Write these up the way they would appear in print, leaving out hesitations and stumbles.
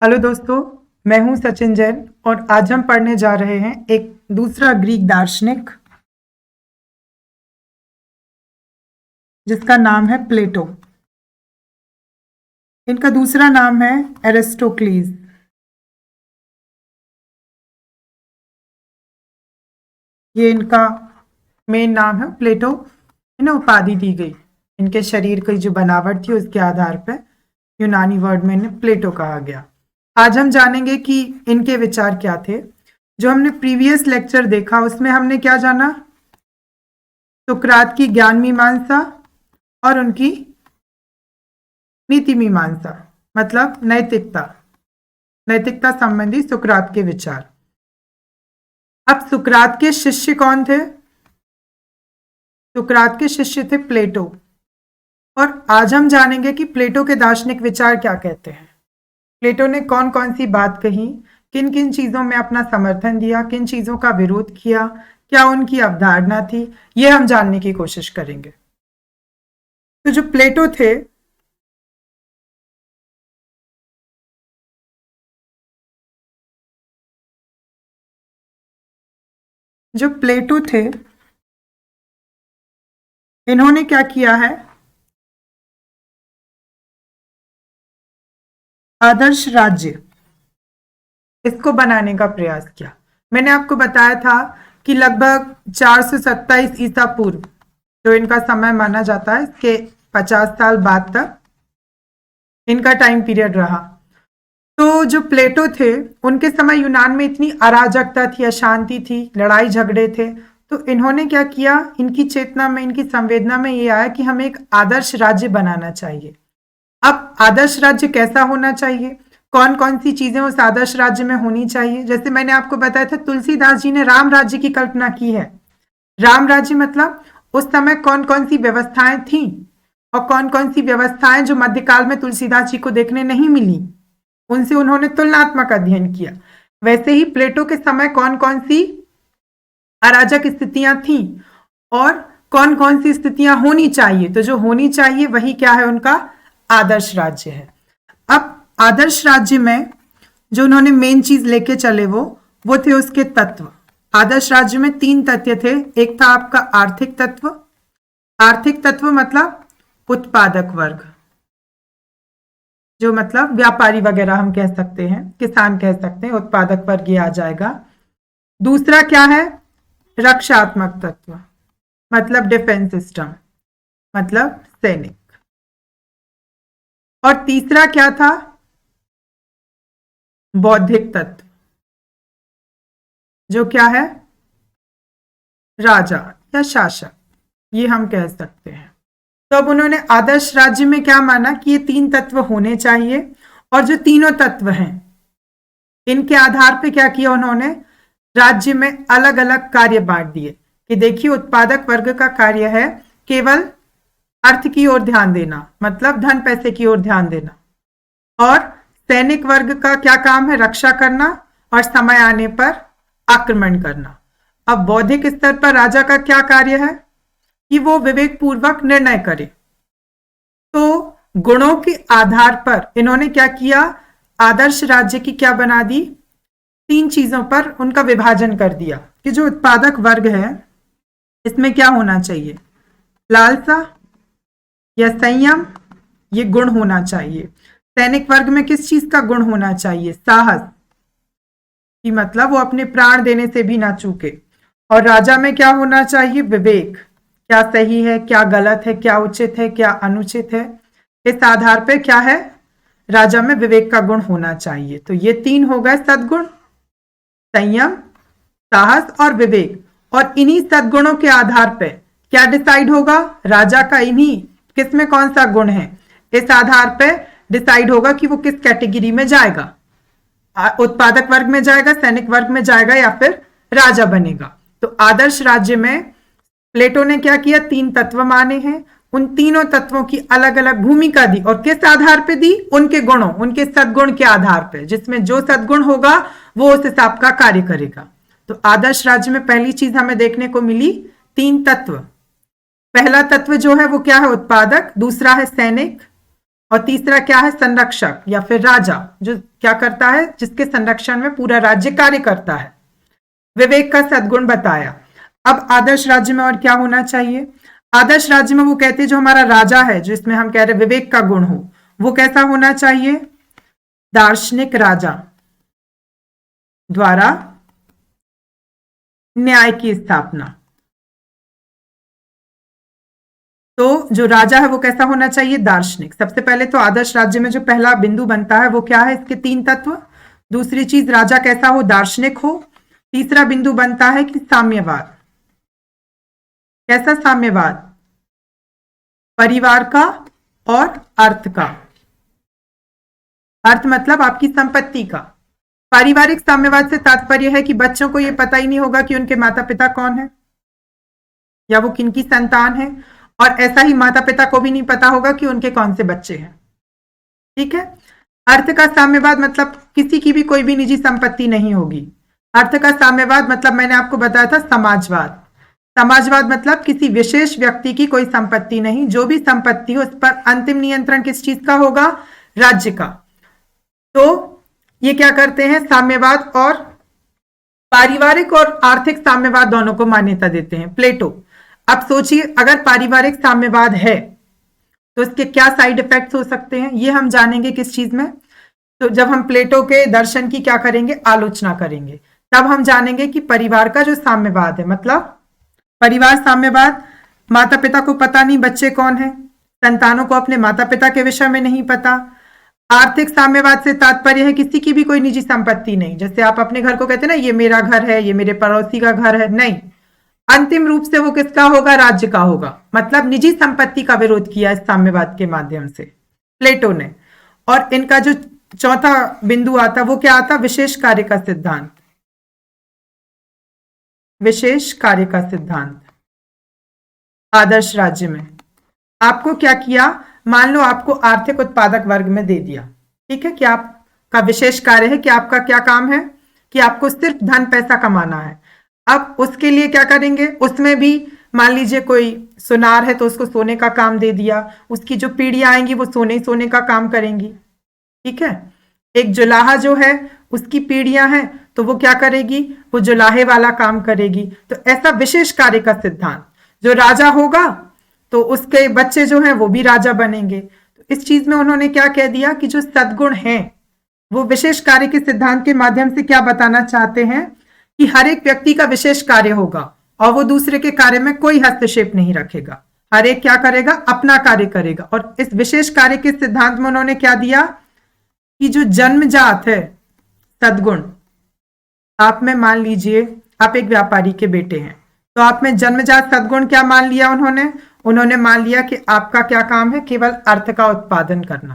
Hello दोस्तों, मैं हूं सचिन जैन और आज हम पढ़ने जा रहे हैं एक दूसरा ग्रीक दार्शनिक जिसका नाम है प्लेटो। इनका दूसरा नाम है एरिस्टोक्लीज। ये इनका मेन नाम है। प्लेटो इन्हें उपाधि दी गई इनके शरीर की जो बनावट थी उसके आधार पर यूनानी वर्ड में इन्हें प्लेटो कहा गया। आज हम जानेंगे कि इनके विचार क्या थे। जो हमने प्रीवियस लेक्चर देखा उसमें हमने क्या जाना, सुकरात की ज्ञान मीमांसा और उनकी नीति मीमांसा मतलब नैतिकता संबंधी सुकरात के विचार। अब सुकरात के शिष्य कौन थे? सुकरात के शिष्य थे प्लेटो। और आज हम जानेंगे कि प्लेटो के दार्शनिक विचार क्या कहते हैं। प्लेटो ने कौन कौन सी बात कही, किन किन चीजों में अपना समर्थन दिया, किन चीजों का विरोध किया, क्या उनकी अवधारणा थी, यह हम जानने की कोशिश करेंगे। तो जो प्लेटो थे इन्होंने क्या किया है, आदर्श राज्य इसको बनाने का प्रयास किया। मैंने आपको बताया था कि लगभग 427 ईसा पूर्व जो इनका समय माना जाता है, इसके 50 साल बाद तक इनका टाइम पीरियड रहा। तो जो प्लेटो थे उनके समय यूनान में इतनी अराजकता थी, अशांति थी, लड़ाई झगड़े थे। तो इन्होंने क्या किया, इनकी चेतना में, इनकी संवेदना में ये आया कि हमें एक आदर्श राज्य बनाना चाहिए। अब आदर्श राज्य कैसा होना चाहिए, कौन कौन सी चीजें उस आदर्श राज्य में होनी चाहिए। जैसे मैंने आपको बताया था, तुलसीदास जी ने राम राज्य की कल्पना की है। राम राज्य मतलब उस समय कौन कौन सी व्यवस्थाएं थी और कौन कौन सी व्यवस्थाएं जो मध्यकाल में तुलसीदास जी को देखने नहीं मिली, उनसे उन्होंने तुलनात्मक अध्ययन किया। वैसे ही प्लेटो के समय कौन कौन सी अराजक स्थितियां थी और कौन कौन सी स्थितियां होनी चाहिए। तो जो होनी चाहिए वही क्या है, उनका आदर्श राज्य है। अब आदर्श राज्य में जो उन्होंने मेन चीज लेके चले वो थे उसके तत्व। आदर्श राज्य में 3 तथ्य थे। एक था आपका आर्थिक तत्व। आर्थिक तत्व मतलब उत्पादक वर्ग, जो मतलब व्यापारी वगैरह हम कह सकते हैं, किसान कह सकते हैं, उत्पादक वर्ग ये आ जाएगा। दूसरा क्या है, रक्षात्मक तत्व मतलब डिफेंस सिस्टम मतलब सैनिक। और तीसरा क्या था, बौद्धिक तत्व, जो क्या है, राजा या शासक, ये हम कह सकते हैं। तो अब उन्होंने आदर्श राज्य में क्या माना कि ये 3 तत्व होने चाहिए और जो तीनों तत्व हैं इनके आधार पे क्या किया, उन्होंने राज्य में अलग अलग कार्य बांट दिए कि देखिए उत्पादक वर्ग का कार्य है केवल अर्थ की ओर ध्यान देना, मतलब धन पैसे की ओर ध्यान देना, और सैनिक वर्ग का क्या काम है, रक्षा करना और समय आने पर आक्रमण करना। अब बौद्धिक स्तर पर राजा का क्या कार्य है कि वो विवेक पूर्वक निर्णय करे। तो गुणों के आधार पर इन्होंने क्या किया, आदर्श राज्य की क्या बना दी, 3 चीजों पर उनका विभाजन कर दिया कि जो उत्पादक वर्ग है इसमें क्या होना चाहिए, लालसा या संयम, ये गुण होना चाहिए। सैनिक वर्ग में किस चीज का गुण होना चाहिए, साहस, कि मतलब वो अपने प्राण देने से भी ना चूके। और राजा में क्या होना चाहिए, विवेक, क्या सही है, क्या गलत है, क्या उचित है, क्या अनुचित है। इस आधार पर क्या है, राजा में विवेक का गुण होना चाहिए। तो ये 3 हो गए सद्गुण, संयम, साहस और विवेक। और इन्हीं सद्गुणों के आधार पर क्या डिसाइड होगा, राजा का इन्हीं किसमें कौन सा गुण है, इस आधार पर डिसाइड होगा कि वो किस कैटेगरी में जाएगा, उत्पादक वर्ग में जाएगा, सैनिक वर्ग में जाएगा या फिर राजा बनेगा। तो आदर्श राज्य में प्लेटो ने क्या किया, 3 तत्व माने हैं, उन तीनों तत्वों की अलग अलग भूमिका दी और किस आधार पे दी, उनके गुणों, उनके सद्गुण के आधार पे, जिसमें जो सद्गुण होगा वो उस हिसाब का कार्य करेगा। तो आदर्श राज्य में पहली चीज हमें देखने को मिली 3 तत्व। पहला तत्व जो है वो क्या है, उत्पादक, दूसरा है सैनिक और तीसरा क्या है, संरक्षक या फिर राजा, जो क्या करता है, जिसके संरक्षण में पूरा राज्य कार्य करता है। विवेक का सद्गुण बताया। अब आदर्श राज्य में और क्या होना चाहिए? आदर्श राज्य में वो कहते हैं जो हमारा राजा है, जो इसमें हम कह रहे विवेक का गुण हो, वो कैसा होना चाहिए? दार्शनिक राजा द्वारा न्याय की स्थापना। तो जो राजा है वो कैसा होना चाहिए? दार्शनिक। सबसे पहले तो आदर्श राज्य में जो पहला बिंदु बनता है वो क्या है? इसके 3 तत्व। दूसरी चीज, राजा कैसा हो? दार्शनिक हो। तीसरा बिंदु बनता है कि साम्यवाद। कैसा साम्यवाद? परिवार का और अर्थ का। अर्थ मतलब आपकी संपत्ति का। पारिवारिक साम्यवाद से तात्पर्य है कि बच्चों को यह पता ही नहीं होगा कि उनके माता पिता कौन है या वो किनकी संतान है, और ऐसा ही माता पिता को भी नहीं पता होगा कि उनके कौन से बच्चे हैं। ठीक है। अर्थ का साम्यवाद मतलब किसी की भी कोई भी निजी संपत्ति नहीं होगी। अर्थ का साम्यवाद मतलब मैंने आपको बताया था समाजवाद। समाजवाद मतलब किसी विशेष व्यक्ति की कोई संपत्ति नहीं, जो भी संपत्ति हो उस पर अंतिम नियंत्रण किस चीज का होगा? राज्य का। तो ये क्या करते हैं? साम्यवाद और पारिवारिक और आर्थिक साम्यवाद दोनों को मान्यता देते हैं प्लेटो। अब सोचिए, अगर पारिवारिक साम्यवाद है तो इसके क्या साइड इफेक्ट्स हो सकते हैं, ये हम जानेंगे किस चीज में? तो जब हम प्लेटो के दर्शन की क्या करेंगे? आलोचना करेंगे, तब हम जानेंगे कि परिवार का जो साम्यवाद है, मतलब परिवार साम्यवाद, माता पिता को पता नहीं बच्चे कौन है, संतानों को अपने माता पिता के विषय में नहीं पता। आर्थिक साम्यवाद से तात्पर्य है किसी की भी कोई निजी संपत्ति नहीं, जैसे आप अपने घर को कहते हैं ना, ये मेरा घर है, ये मेरे पड़ोसी का घर है, नहीं, अंतिम रूप से वो किसका होगा? राज्य का होगा। मतलब निजी संपत्ति का विरोध किया इस साम्यवाद के माध्यम से प्लेटो ने। और इनका जो चौथा बिंदु आता वो क्या आता? विशेष कार्य का सिद्धांत। विशेष कार्य का सिद्धांत आदर्श राज्य में आपको क्या किया? मान लो आपको आर्थिक उत्पादक वर्ग में दे दिया, ठीक है, कि आपका विशेष कार्य है कि आपका क्या काम है कि आपको सिर्फ धन पैसा कमाना है। अब उसके लिए क्या करेंगे? उसमें भी मान लीजिए कोई सुनार है तो उसको सोने का काम दे दिया, उसकी जो पीढ़ियां आएंगी वो सोने का काम करेंगी। ठीक है। एक जुलाहा जो है उसकी पीढ़ियां हैं तो वो क्या करेगी? वो जुलाहे वाला काम करेगी। तो ऐसा विशेष कार्य का सिद्धांत, जो राजा होगा तो उसके बच्चे जो हैं वो भी राजा बनेंगे। तो इस चीज में उन्होंने क्या कह दिया कि जो सद्गुण हैं वो विशेष कार्य के सिद्धांत के माध्यम से क्या बताना चाहते हैं कि हर एक व्यक्ति का विशेष कार्य होगा और वो दूसरे के कार्य में कोई हस्तक्षेप नहीं रखेगा। हर एक क्या करेगा? अपना कार्य करेगा। और इस विशेष कार्य के सिद्धांत में उन्होंने क्या दिया कि जो जन्मजात है सद्गुण, आप में मान लीजिए आप एक व्यापारी के बेटे हैं तो आप में जन्मजात सद्गुण क्या मान लिया उन्होंने मान लिया कि आपका क्या काम है? केवल अर्थ का उत्पादन करना।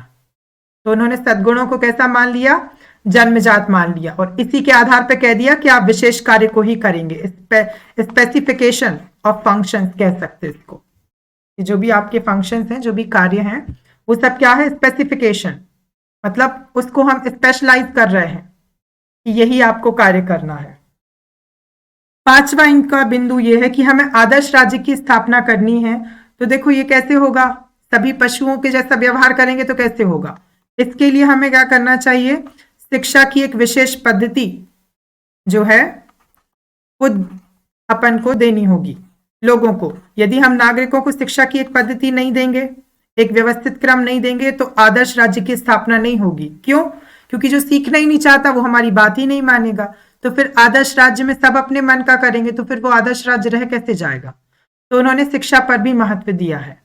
तो उन्होंने सद्गुणों को कैसा मान लिया? जन्मजात मान लिया, और इसी के आधार पर कह दिया कि आप विशेष कार्य को ही करेंगे। स्पेसिफिकेशन ऑफ फंक्शंस कह सकते हैं इसको, जो भी आपके फंक्शंस हैं, जो भी कार्य हैं, वो सब क्या है? स्पेसिफिकेशन, मतलब उसको हम स्पेशलाइज कर रहे हैं कि यही आपको कार्य करना है। पांचवा इनका बिंदु ये है कि हमें आदर्श राज्य की स्थापना करनी है। तो देखो ये कैसे होगा? सभी पशुओं के जैसा व्यवहार करेंगे तो कैसे होगा? इसके लिए हमें क्या करना चाहिए? शिक्षा की एक विशेष पद्धति जो है खुद अपन को देनी होगी लोगों को। यदि हम नागरिकों को शिक्षा की एक पद्धति नहीं देंगे, एक व्यवस्थित क्रम नहीं देंगे, तो आदर्श राज्य की स्थापना नहीं होगी। क्यों? क्योंकि जो सीखना ही नहीं चाहता वो हमारी बात ही नहीं मानेगा। तो फिर आदर्श राज्य में सब अपने मन का करेंगे तो फिर वो आदर्श राज्य रह कैसे जाएगा? तो उन्होंने शिक्षा पर भी महत्व दिया है।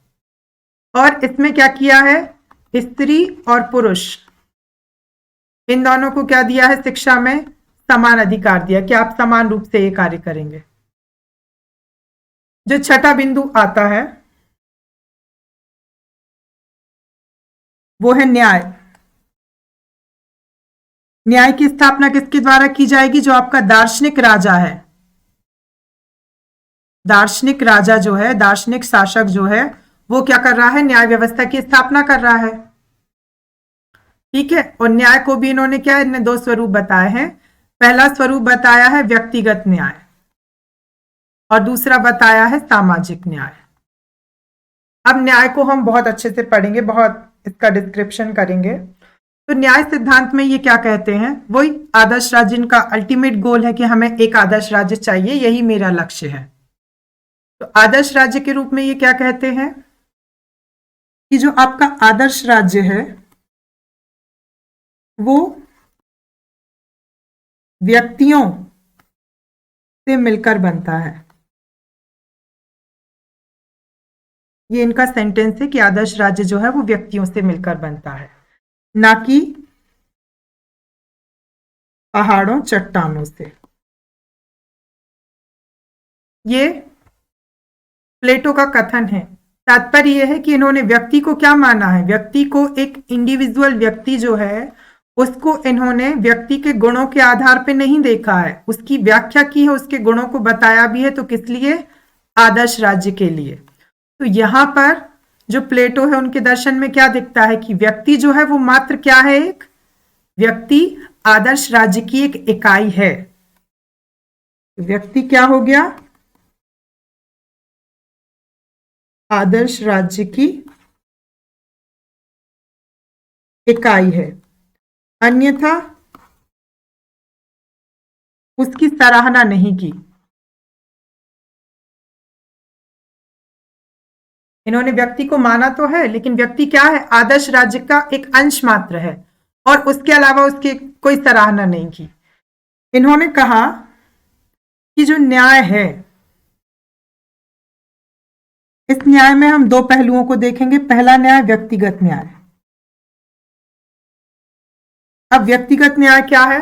और इसमें क्या किया है? स्त्री और पुरुष इन दोनों को क्या दिया है? शिक्षा में समान अधिकार दिया कि आप समान रूप से ये कार्य करेंगे। जो छठा बिंदु आता है वो है न्याय। न्याय की स्थापना किसके द्वारा की जाएगी? जो आपका दार्शनिक राजा है, दार्शनिक राजा जो है, दार्शनिक शासक जो है, वो क्या कर रहा है? न्याय व्यवस्था की स्थापना कर रहा है। ठीक है। और न्याय को भी इन्होंने क्या, इन्होंने 2 स्वरूप बताए हैं। पहला स्वरूप बताया है व्यक्तिगत न्याय और दूसरा बताया है सामाजिक न्याय। अब न्याय को हम बहुत अच्छे से पढ़ेंगे, बहुत इसका डिस्क्रिप्शन करेंगे। तो न्याय सिद्धांत में ये क्या कहते हैं, वही आदर्श राज्य, इनका अल्टीमेट गोल है कि हमें एक आदर्श राज्य चाहिए, यही मेरा लक्ष्य है। तो आदर्श राज्य के रूप में ये क्या कहते हैं कि जो आपका आदर्श राज्य है वो व्यक्तियों से मिलकर बनता है। ये इनका सेंटेंस है कि आदर्श राज्य जो है वो व्यक्तियों से मिलकर बनता है, ना कि पहाड़ों चट्टानों से। ये प्लेटो का कथन है। तात्पर्य यह है कि इन्होंने व्यक्ति को क्या माना है, व्यक्ति को एक इंडिविजुअल व्यक्ति जो है उसको इन्होंने व्यक्ति के गुणों के आधार पे नहीं देखा है, उसकी व्याख्या की है, उसके गुणों को बताया भी है। तो किस लिए, आदर्श राज्य के लिए। तो यहां पर जो प्लेटो है उनके दर्शन में क्या दिखता है कि व्यक्ति जो है वो मात्र क्या है, एक व्यक्ति आदर्श राज्य की एक इकाई है। व्यक्ति क्या हो गया, आदर्श राज्य की इकाई है, अन्यथा उसकी सराहना नहीं की। इन्होंने व्यक्ति को माना तो है, लेकिन व्यक्ति क्या है, आदर्श राज्य का एक अंश मात्र है, और उसके अलावा उसकी कोई सराहना नहीं की। इन्होंने कहा कि जो न्याय है, इस न्याय में हम दो पहलुओं को देखेंगे। पहला न्याय व्यक्तिगत न्याय। अब व्यक्तिगत न्याय क्या है,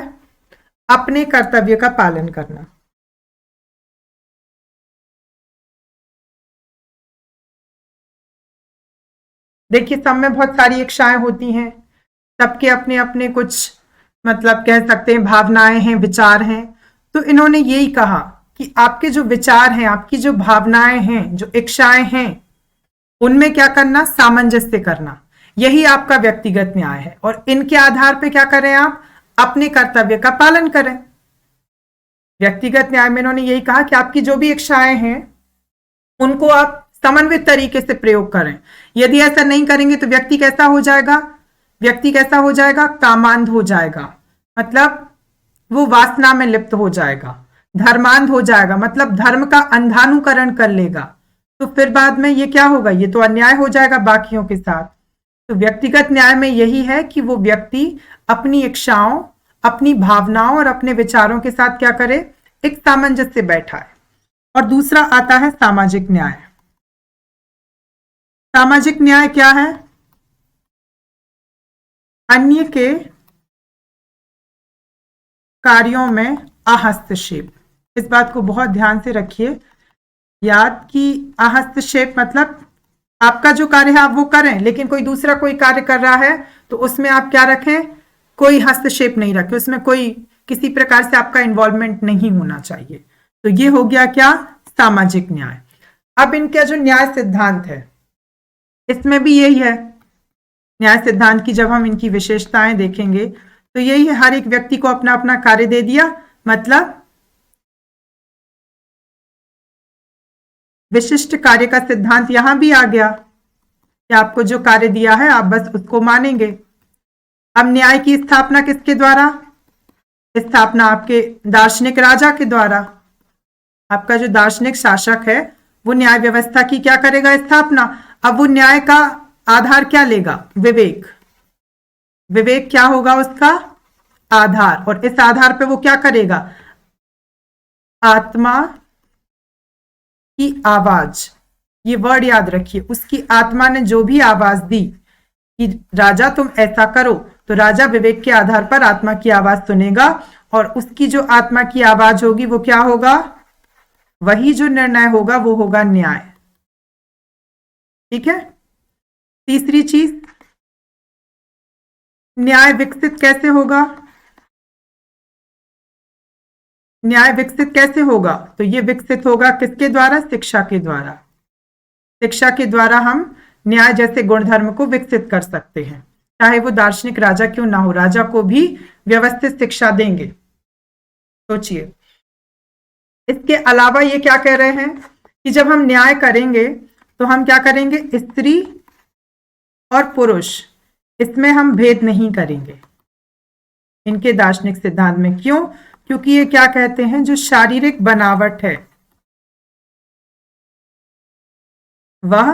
अपने कर्तव्य का पालन करना। देखिए, सब में बहुत सारी इच्छाएं होती हैं, सबके अपने अपने कुछ मतलब कह सकते हैं भावनाएं हैं, विचार हैं। तो इन्होंने यही कहा कि आपके जो विचार हैं, आपकी जो भावनाएं हैं, जो इच्छाएं हैं, उनमें क्या करना, सामंजस्य करना, यही आपका व्यक्तिगत न्याय है। और इनके आधार पर क्या करें, आप अपने कर्तव्य का पालन करें। व्यक्तिगत न्याय में इन्होंने यही कहा कि आपकी जो भी इच्छाएं हैं उनको आप समन्वित तरीके से प्रयोग करें। यदि ऐसा नहीं करेंगे तो व्यक्ति कैसा हो जाएगा, व्यक्ति कैसा हो जाएगा, कामांध हो जाएगा, मतलब वो वासना में लिप्त हो जाएगा। धर्मांध हो जाएगा, मतलब धर्म का अंधानुकरण कर लेगा। तो फिर बाद में ये क्या होगा, ये तो अन्याय हो जाएगा बाकियों के साथ। तो व्यक्तिगत न्याय में यही है कि वो व्यक्ति अपनी इच्छाओं, अपनी भावनाओं और अपने विचारों के साथ क्या करे, एक सामंजस्य बैठा है। और दूसरा आता है सामाजिक न्याय। सामाजिक न्याय क्या है, अन्य के कार्यों में अहस्तक्षेप। इस बात को बहुत ध्यान से रखिए याद कि अहस्तक्षेप मतलब आपका जो कार्य है आप वो करें, लेकिन कोई दूसरा कोई कार्य कर रहा है तो उसमें आप क्या रखें, कोई हस्तक्षेप नहीं रखें, उसमें कोई किसी प्रकार से आपका इन्वॉल्वमेंट नहीं होना चाहिए। तो ये हो गया क्या, सामाजिक न्याय। अब इनका जो न्याय सिद्धांत है इसमें भी यही है। न्याय सिद्धांत की जब हम इनकी विशेषताएं देखेंगे तो यही है, हर एक व्यक्ति को अपना अपना कार्य दे दिया, मतलब विशिष्ट कार्य का सिद्धांत यहां भी आ गया कि आपको जो कार्य दिया है आप बस उसको मानेंगे। अब न्याय की स्थापना किसके द्वारा, स्थापना आपके दार्शनिक राजा के द्वारा। आपका जो दार्शनिक शासक है वो न्याय व्यवस्था की क्या करेगा, स्थापना। अब वो न्याय का आधार क्या लेगा, विवेक। विवेक क्या होगा उसका आधार, और इस आधार पे वो क्या करेगा, आत्मा की आवाज, ये वर्ड याद रखिए, उसकी आत्मा ने जो भी आवाज दी कि राजा तुम ऐसा करो, तो राजा विवेक के आधार पर आत्मा की आवाज सुनेगा, और उसकी जो आत्मा की आवाज होगी वो क्या होगा, वही जो निर्णय होगा वो होगा न्याय। ठीक है। तीसरी चीज, न्याय विकसित कैसे होगा, न्याय विकसित कैसे होगा, तो ये विकसित होगा किसके द्वारा, शिक्षा के द्वारा। शिक्षा के द्वारा हम न्याय जैसे गुणधर्म को विकसित कर सकते हैं, चाहे वो दार्शनिक राजा क्यों ना हो, राजा को भी व्यवस्थित शिक्षा देंगे। सोचिए। इसके अलावा ये क्या कह रहे हैं कि जब हम न्याय करेंगे तो हम क्या करेंगे, स्त्री और पुरुष इसमें हम भेद नहीं करेंगे इनके दार्शनिक सिद्धांत में। क्यों? क्योंकि ये क्या कहते हैं, जो शारीरिक बनावट है वह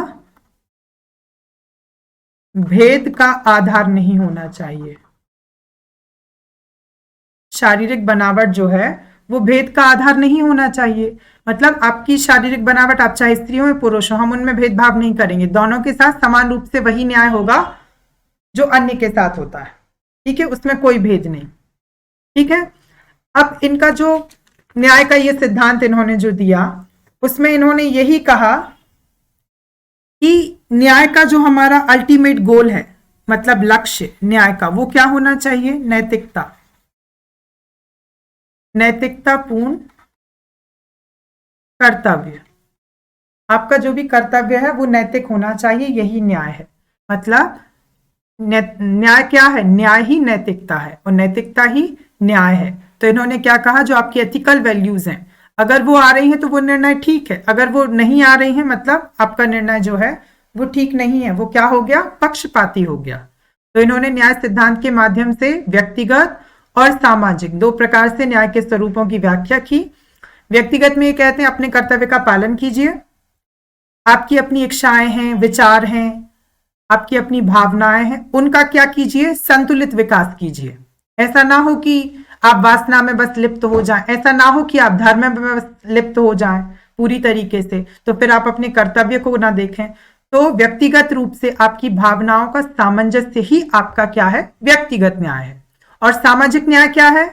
भेद का आधार नहीं होना चाहिए। शारीरिक बनावट जो है वो भेद का आधार नहीं होना चाहिए। मतलब आपकी शारीरिक बनावट, आप चाहे स्त्री हो या पुरुष हो, हम उनमें भेदभाव नहीं करेंगे, दोनों के साथ समान रूप से वही न्याय होगा जो अन्य के साथ होता है। ठीक है, उसमें कोई भेद नहीं। ठीक है, अब इनका जो न्याय का ये सिद्धांत इन्होंने जो दिया, उसमें इन्होंने यही कहा कि न्याय का जो हमारा अल्टीमेट गोल है, मतलब लक्ष्य न्याय का, वो क्या होना चाहिए? नैतिकता, नैतिकतापूर्ण कर्तव्य। आपका जो भी कर्तव्य है वो नैतिक होना चाहिए, यही न्याय है। मतलब न्याय क्या है? न्याय ही नैतिकता है और नैतिकता ही न्याय है। तो इन्होंने क्या कहा, जो आपकी एथिकल वैल्यूज हैं, अगर वो आ रही हैं तो वो निर्णय ठीक है, अगर वो नहीं आ रही हैं मतलब आपका निर्णय जो है वो ठीक नहीं है, वो क्या हो गया? पक्षपाती हो गया। तो इन्होंने न्याय सिद्धांत के माध्यम से व्यक्तिगत और सामाजिक दो प्रकार से न्याय के स्वरूपों की व्याख्या की। व्यक्तिगत में ये कहते हैं अपने कर्तव्य का पालन कीजिए, आपकी अपनी इच्छाएं हैं, विचार हैं, आपकी अपनी भावनाएं हैं, उनका क्या कीजिए? संतुलित विकास कीजिए। ऐसा ना हो कि आप वासना में बस लिप्त हो जाएं, ऐसा ना हो कि आप धर्म में बस लिप्त हो जाएं पूरी तरीके से, तो फिर आप अपने कर्तव्य को ना देखें। तो व्यक्तिगत रूप से आपकी भावनाओं का सामंजस्य ही आपका क्या है? व्यक्तिगत न्याय है। और सामाजिक न्याय क्या है?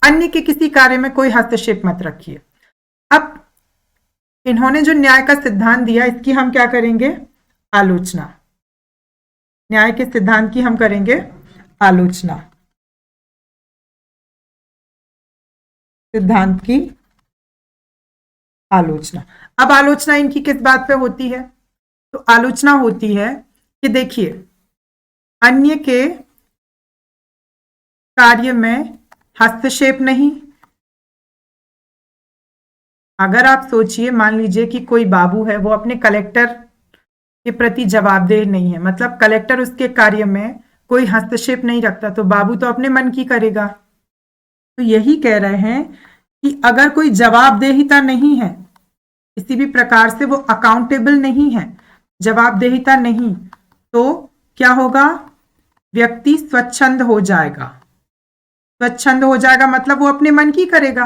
अन्य के किसी कार्य में कोई हस्तक्षेप मत रखिए। अब इन्होंने जो न्याय का सिद्धांत दिया, इसकी हम क्या करेंगे? आलोचना। न्याय के सिद्धांत की हम करेंगे आलोचना, सिद्धांत की आलोचना। अब आलोचना इनकी किस बात पे होती है? तो आलोचना होती है कि देखिए, अन्य के कार्य में हस्तक्षेप नहीं। अगर आप सोचिए, मान लीजिए कि कोई बाबू है, वो अपने कलेक्टर के प्रति जवाबदेह नहीं है, मतलब कलेक्टर उसके कार्य में कोई हस्तक्षेप नहीं रखता, तो बाबू तो अपने मन की करेगा। तो यही कह रहे हैं कि अगर कोई जवाबदेहिता नहीं है, किसी भी प्रकार से वो अकाउंटेबल नहीं है, जवाबदेहिता नहीं, तो क्या होगा? व्यक्ति स्वच्छंद हो जाएगा। स्वच्छंद हो जाएगा मतलब वो अपने मन की करेगा।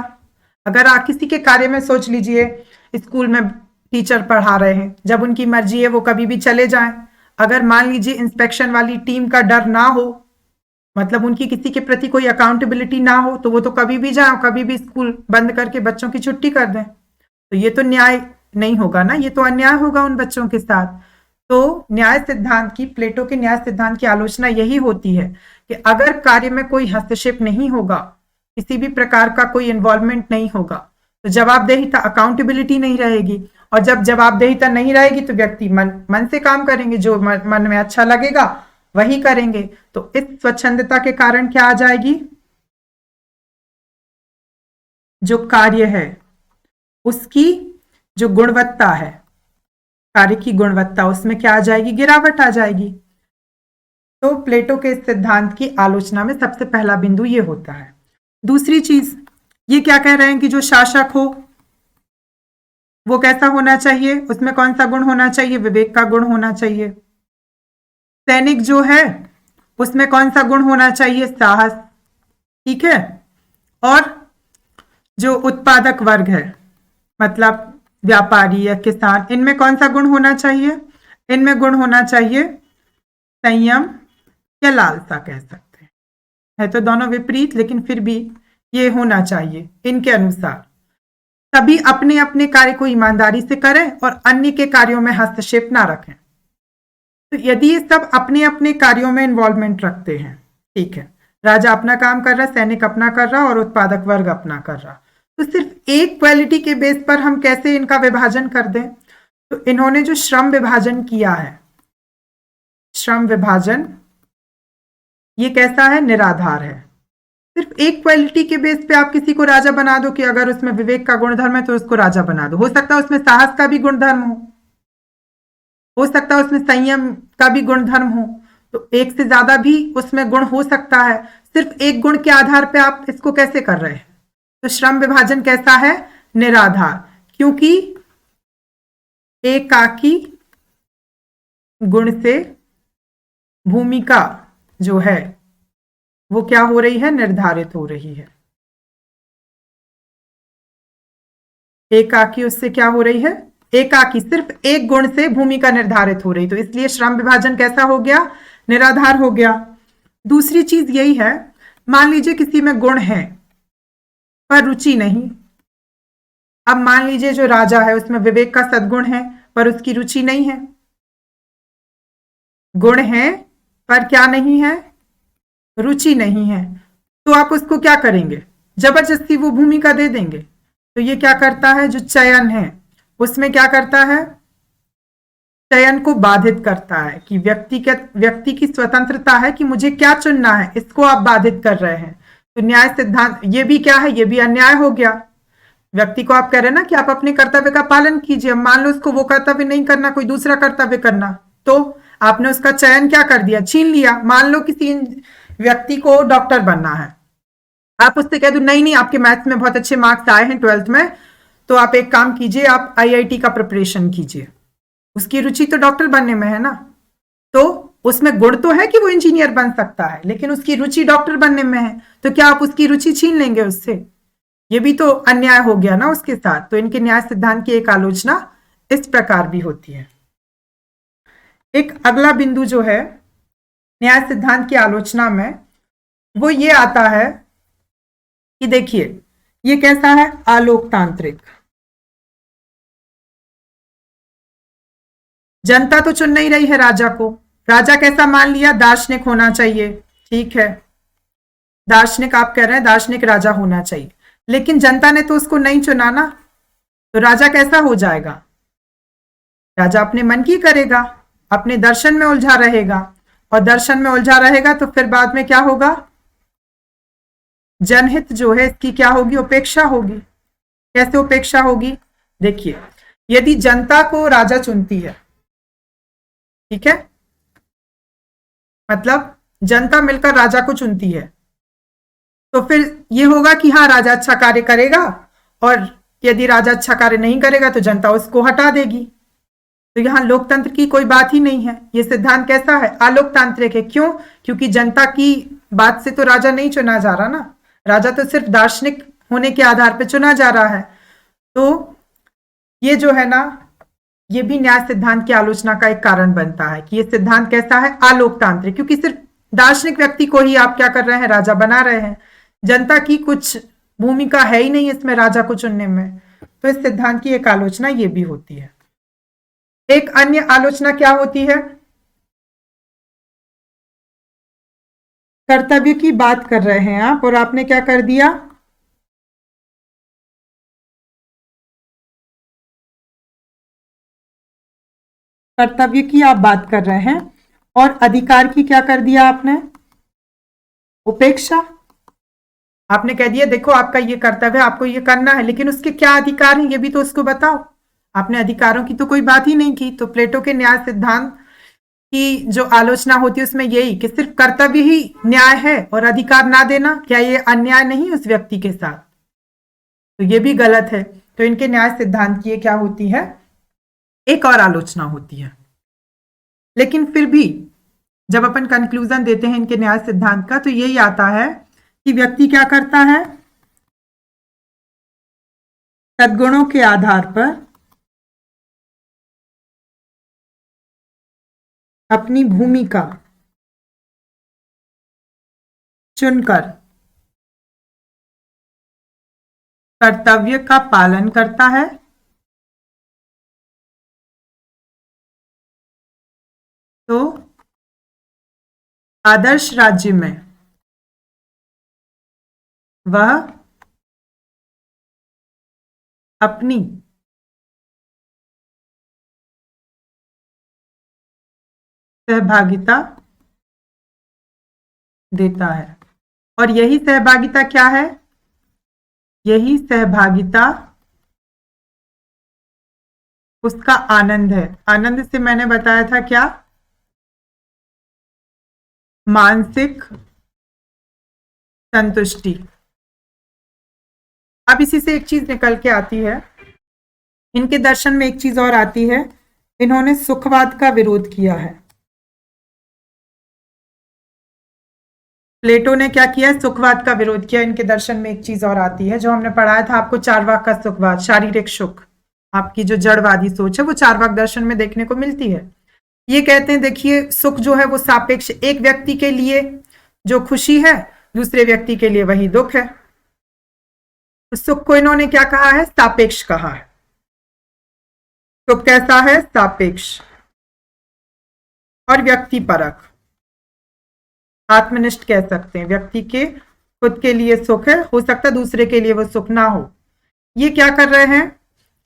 अगर आप किसी के कार्य में, सोच लीजिए स्कूल में टीचर पढ़ा रहे हैं, जब उनकी मर्जी है वो कभी भी चले जाएं। अगर मान लीजिए इंस्पेक्शन वाली टीम का डर ना हो, मतलब उनकी किसी के प्रति कोई अकाउंटेबिलिटी ना हो, तो वो तो कभी भी जाए, कभी भी स्कूल बंद करके बच्चों की छुट्टी कर दें। तो ये तो न्याय नहीं होगा ना, ये तो अन्याय होगा उन बच्चों के साथ। तो न्याय सिद्धांत की, प्लेटो के न्याय सिद्धांत की आलोचना यही होती है कि अगर कार्य में कोई हस्तक्षेप नहीं होगा, किसी भी प्रकार का कोई इन्वॉल्वमेंट नहीं होगा, तो जवाबदेहिता, अकाउंटेबिलिटी नहीं रहेगी। और जब जवाबदेहिता नहीं रहेगी तो व्यक्ति मन से काम करेंगे, जो मन में अच्छा लगेगा वही करेंगे। तो इस स्वच्छंदता के कारण क्या आ जाएगी? जो कार्य है उसकी जो गुणवत्ता है, कार्य की गुणवत्ता, उसमें क्या आ जाएगी? गिरावट आ जाएगी। तो प्लेटो के सिद्धांत की आलोचना में सबसे पहला बिंदु ये होता है। दूसरी चीज, ये क्या कह रहे हैं कि जो शासक हो वो कैसा होना चाहिए? उसमें कौन सा गुण होना चाहिए? विवेक का गुण होना चाहिए। सैनिक जो है उसमें कौन सा गुण होना चाहिए? साहस। ठीक है। और जो उत्पादक वर्ग है, मतलब व्यापारी या किसान, इनमें कौन सा गुण होना चाहिए? इनमें गुण होना चाहिए संयम या लालसा, कह सकते हैं। है तो दोनों विपरीत, लेकिन फिर भी ये होना चाहिए इनके अनुसार। सभी अपने अपने कार्य को ईमानदारी से करें और अन्य के कार्यों में हस्तक्षेप ना रखें। तो यदि ये सब अपने अपने कार्यों में इन्वॉल्वमेंट रखते हैं, ठीक है, राजा अपना काम कर रहा, सैनिक अपना कर रहा और उत्पादक वर्ग अपना कर रहा, तो सिर्फ एक क्वालिटी के बेस पर हम कैसे इनका विभाजन कर दें? तो इन्होंने जो श्रम विभाजन किया है, श्रम विभाजन ये कैसा है? निराधार है। सिर्फ एक क्वालिटी के बेस पे आप किसी को राजा बना दो कि अगर उसमें विवेक का गुणधर्म है तो उसको राजा बना दो। हो सकता है उसमें साहस का भी गुणधर्म हो सकता है उसमें संयम का भी गुणधर्म हो, तो एक से ज्यादा भी उसमें गुण हो सकता है, सिर्फ एक गुण के आधार पे आप इसको कैसे कर रहे हैं? तो श्रम विभाजन कैसा है? निराधार, क्योंकि एकाकी गुण से भूमिका जो है वो क्या हो रही है? निर्धारित हो रही है। एकाकी उससे क्या हो रही है? एकाकी सिर्फ एक गुण से भूमिका निर्धारित हो रही, तो इसलिए श्रम विभाजन कैसा हो गया? निराधार हो गया। दूसरी चीज यही है, मान लीजिए किसी में गुण है पर रुचि नहीं। अब मान लीजिए जो राजा है उसमें विवेक का सद्गुण है पर उसकी रुचि नहीं है। गुण है पर क्या नहीं है? रुचि नहीं है। तो आप उसको क्या करेंगे? जबरदस्ती वो भूमिका दे देंगे। तो ये क्या करता है? जो चयन है उसमें क्या करता है? चयन को बाधित करता है कि व्यक्ति की स्वतंत्रता है कि मुझे क्या चुनना है, इसको आप बाधित कर रहे हैं। तो न्याय सिद्धांत ये भी क्या है? ये भी अन्याय हो गया। व्यक्ति को आप कह रहे हैं ना कि आप अपने कर्तव्य का पालन कीजिए, मान लो उसको वो कर्तव्य नहीं करना, कोई दूसरा कर्तव्य करना, तो आपने उसका चयन क्या कर दिया? छीन लिया। मान लो किसी व्यक्ति को डॉक्टर बनना है, आप उससे कह दो नहीं नहीं आपके मैथ्स में बहुत अच्छे मार्क्स आए हैं 12th में, तो आप एक काम कीजिए, आप आईआईटी का प्रिपरेशन कीजिए। उसकी रुचि तो डॉक्टर बनने में है ना, तो उसमें गुण तो है कि वो इंजीनियर बन सकता है, लेकिन उसकी रुचि डॉक्टर बनने में है, तो क्या आप उसकी रुचि छीन लेंगे उससे? ये भी तो अन्याय हो गया ना उसके साथ। तो इनके न्याय सिद्धांत की एक आलोचना इस प्रकार भी होती है। एक अगला बिंदु जो है न्याय सिद्धांत की आलोचना में, वो ये आता है कि देखिए ये कैसा है? आलोकतांत्रिक। जनता तो चुन नहीं रही है राजा को। राजा कैसा मान लिया? दार्शनिक होना चाहिए, ठीक है, दार्शनिक आप कह रहे हैं, दार्शनिक राजा होना चाहिए, लेकिन जनता ने तो उसको नहीं चुना ना, तो राजा कैसा हो जाएगा? राजा अपने मन की करेगा, अपने दर्शन में उलझा रहेगा, और दर्शन में उलझा रहेगा तो फिर बाद में क्या होगा? जनहित जो है इसकी क्या होगी? उपेक्षा होगी। कैसे उपेक्षा होगी? देखिए, यदि जनता को राजा चुनती है, ठीक है, मतलब जनता मिलकर राजा को चुनती है, तो फिर ये होगा कि हाँ राजा अच्छा कार्य करेगा, और यदि राजा अच्छा कार्य नहीं करेगा तो जनता उसको हटा देगी। तो यहां लोकतंत्र की कोई बात ही नहीं है। ये सिद्धांत कैसा है? आलोकतांत्रिक है। क्यों? क्योंकि जनता की बात से तो राजा नहीं चुना जा रहा ना, राजा तो सिर्फ दार्शनिक होने के आधार पर चुना जा रहा है। तो ये जो है ना, ये भी न्याय सिद्धांत की आलोचना का एक कारण बनता है कि ये सिद्धांत कैसा है? आलोकतांत्रिक, क्योंकि सिर्फ दार्शनिक व्यक्ति को ही आप क्या कर रहे हैं? राजा बना रहे हैं। जनता की कुछ भूमिका है ही नहीं इसमें राजा को चुनने में। तो इस सिद्धांत की एक आलोचना ये भी होती है। एक अन्य आलोचना क्या होती है? कर्तव्य की बात कर रहे हैं आप, और आपने क्या कर दिया? कर्तव्य की आप बात कर रहे हैं और अधिकार की क्या कर दिया आपने? उपेक्षा। आपने कह दिया देखो आपका ये कर्तव्य है, आपको ये करना है, लेकिन उसके क्या अधिकार हैं ये भी तो उसको बताओ। आपने अधिकारों की तो कोई बात ही नहीं की। तो प्लेटो के न्याय सिद्धांत की जो आलोचना होती है उसमें यही कि सिर्फ कर्तव्य ही न्याय है और अधिकार ना देना, क्या ये अन्याय नहीं उस व्यक्ति के साथ? तो ये भी गलत है। तो इनके न्याय सिद्धांत की क्या होती है? एक और आलोचना होती है। लेकिन फिर भी जब अपन कंक्लूजन देते हैं इनके न्याय सिद्धांत का, तो यही आता है कि व्यक्ति क्या करता है? सद्गुणों के आधार पर अपनी भूमिका चुनकर कर्तव्य का पालन करता है, तो आदर्श राज्य में वह अपनी सहभागिता देता है। और यही सहभागिता क्या है? यही सहभागिता उसका आनंद है। आनंद से मैंने बताया था क्या? मानसिक संतुष्टि। अब इसी से एक चीज निकल के आती है, इनके दर्शन में एक चीज और आती है, इन्होंने सुखवाद का विरोध किया है। प्लेटो ने क्या किया? सुखवाद का विरोध किया। इनके दर्शन में एक चीज और आती है जो हमने पढ़ाया था आपको, चार्वाक का सुखवाद, शारीरिक सुख। आपकी जो जड़वादी सोच है वो चार्वाक दर्शन में देखने को मिलती है। ये कहते हैं देखिए, सुख जो है वो सापेक्ष, एक व्यक्ति के लिए जो खुशी है दूसरे व्यक्ति के लिए वही दुख है। तो सुख को इन्होंने क्या कहा है? सापेक्ष कहा है। सुख कैसा है? सापेक्ष और व्यक्तिपरक, आत्मनिष्ठ कह सकते हैं। व्यक्ति के खुद के लिए सुख है, हो सकता है दूसरे के लिए वो सुख ना हो। ये क्या कर रहे हैं?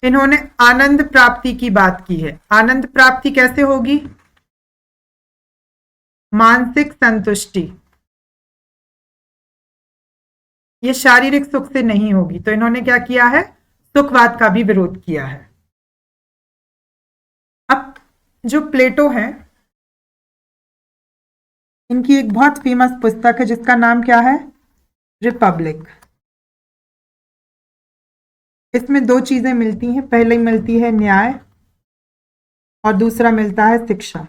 इन्होंने आनंद प्राप्ति की बात की है। आनंद प्राप्ति कैसे होगी? मानसिक संतुष्टि, ये शारीरिक सुख से नहीं होगी। तो इन्होंने क्या किया है? सुखवाद का भी विरोध किया है। अब जो प्लेटो है, इनकी एक बहुत फेमस पुस्तक है जिसका नाम क्या है? रिपब्लिक। इसमें दो चीजें मिलती हैं, पहले मिलती है न्याय और दूसरा मिलता है शिक्षा।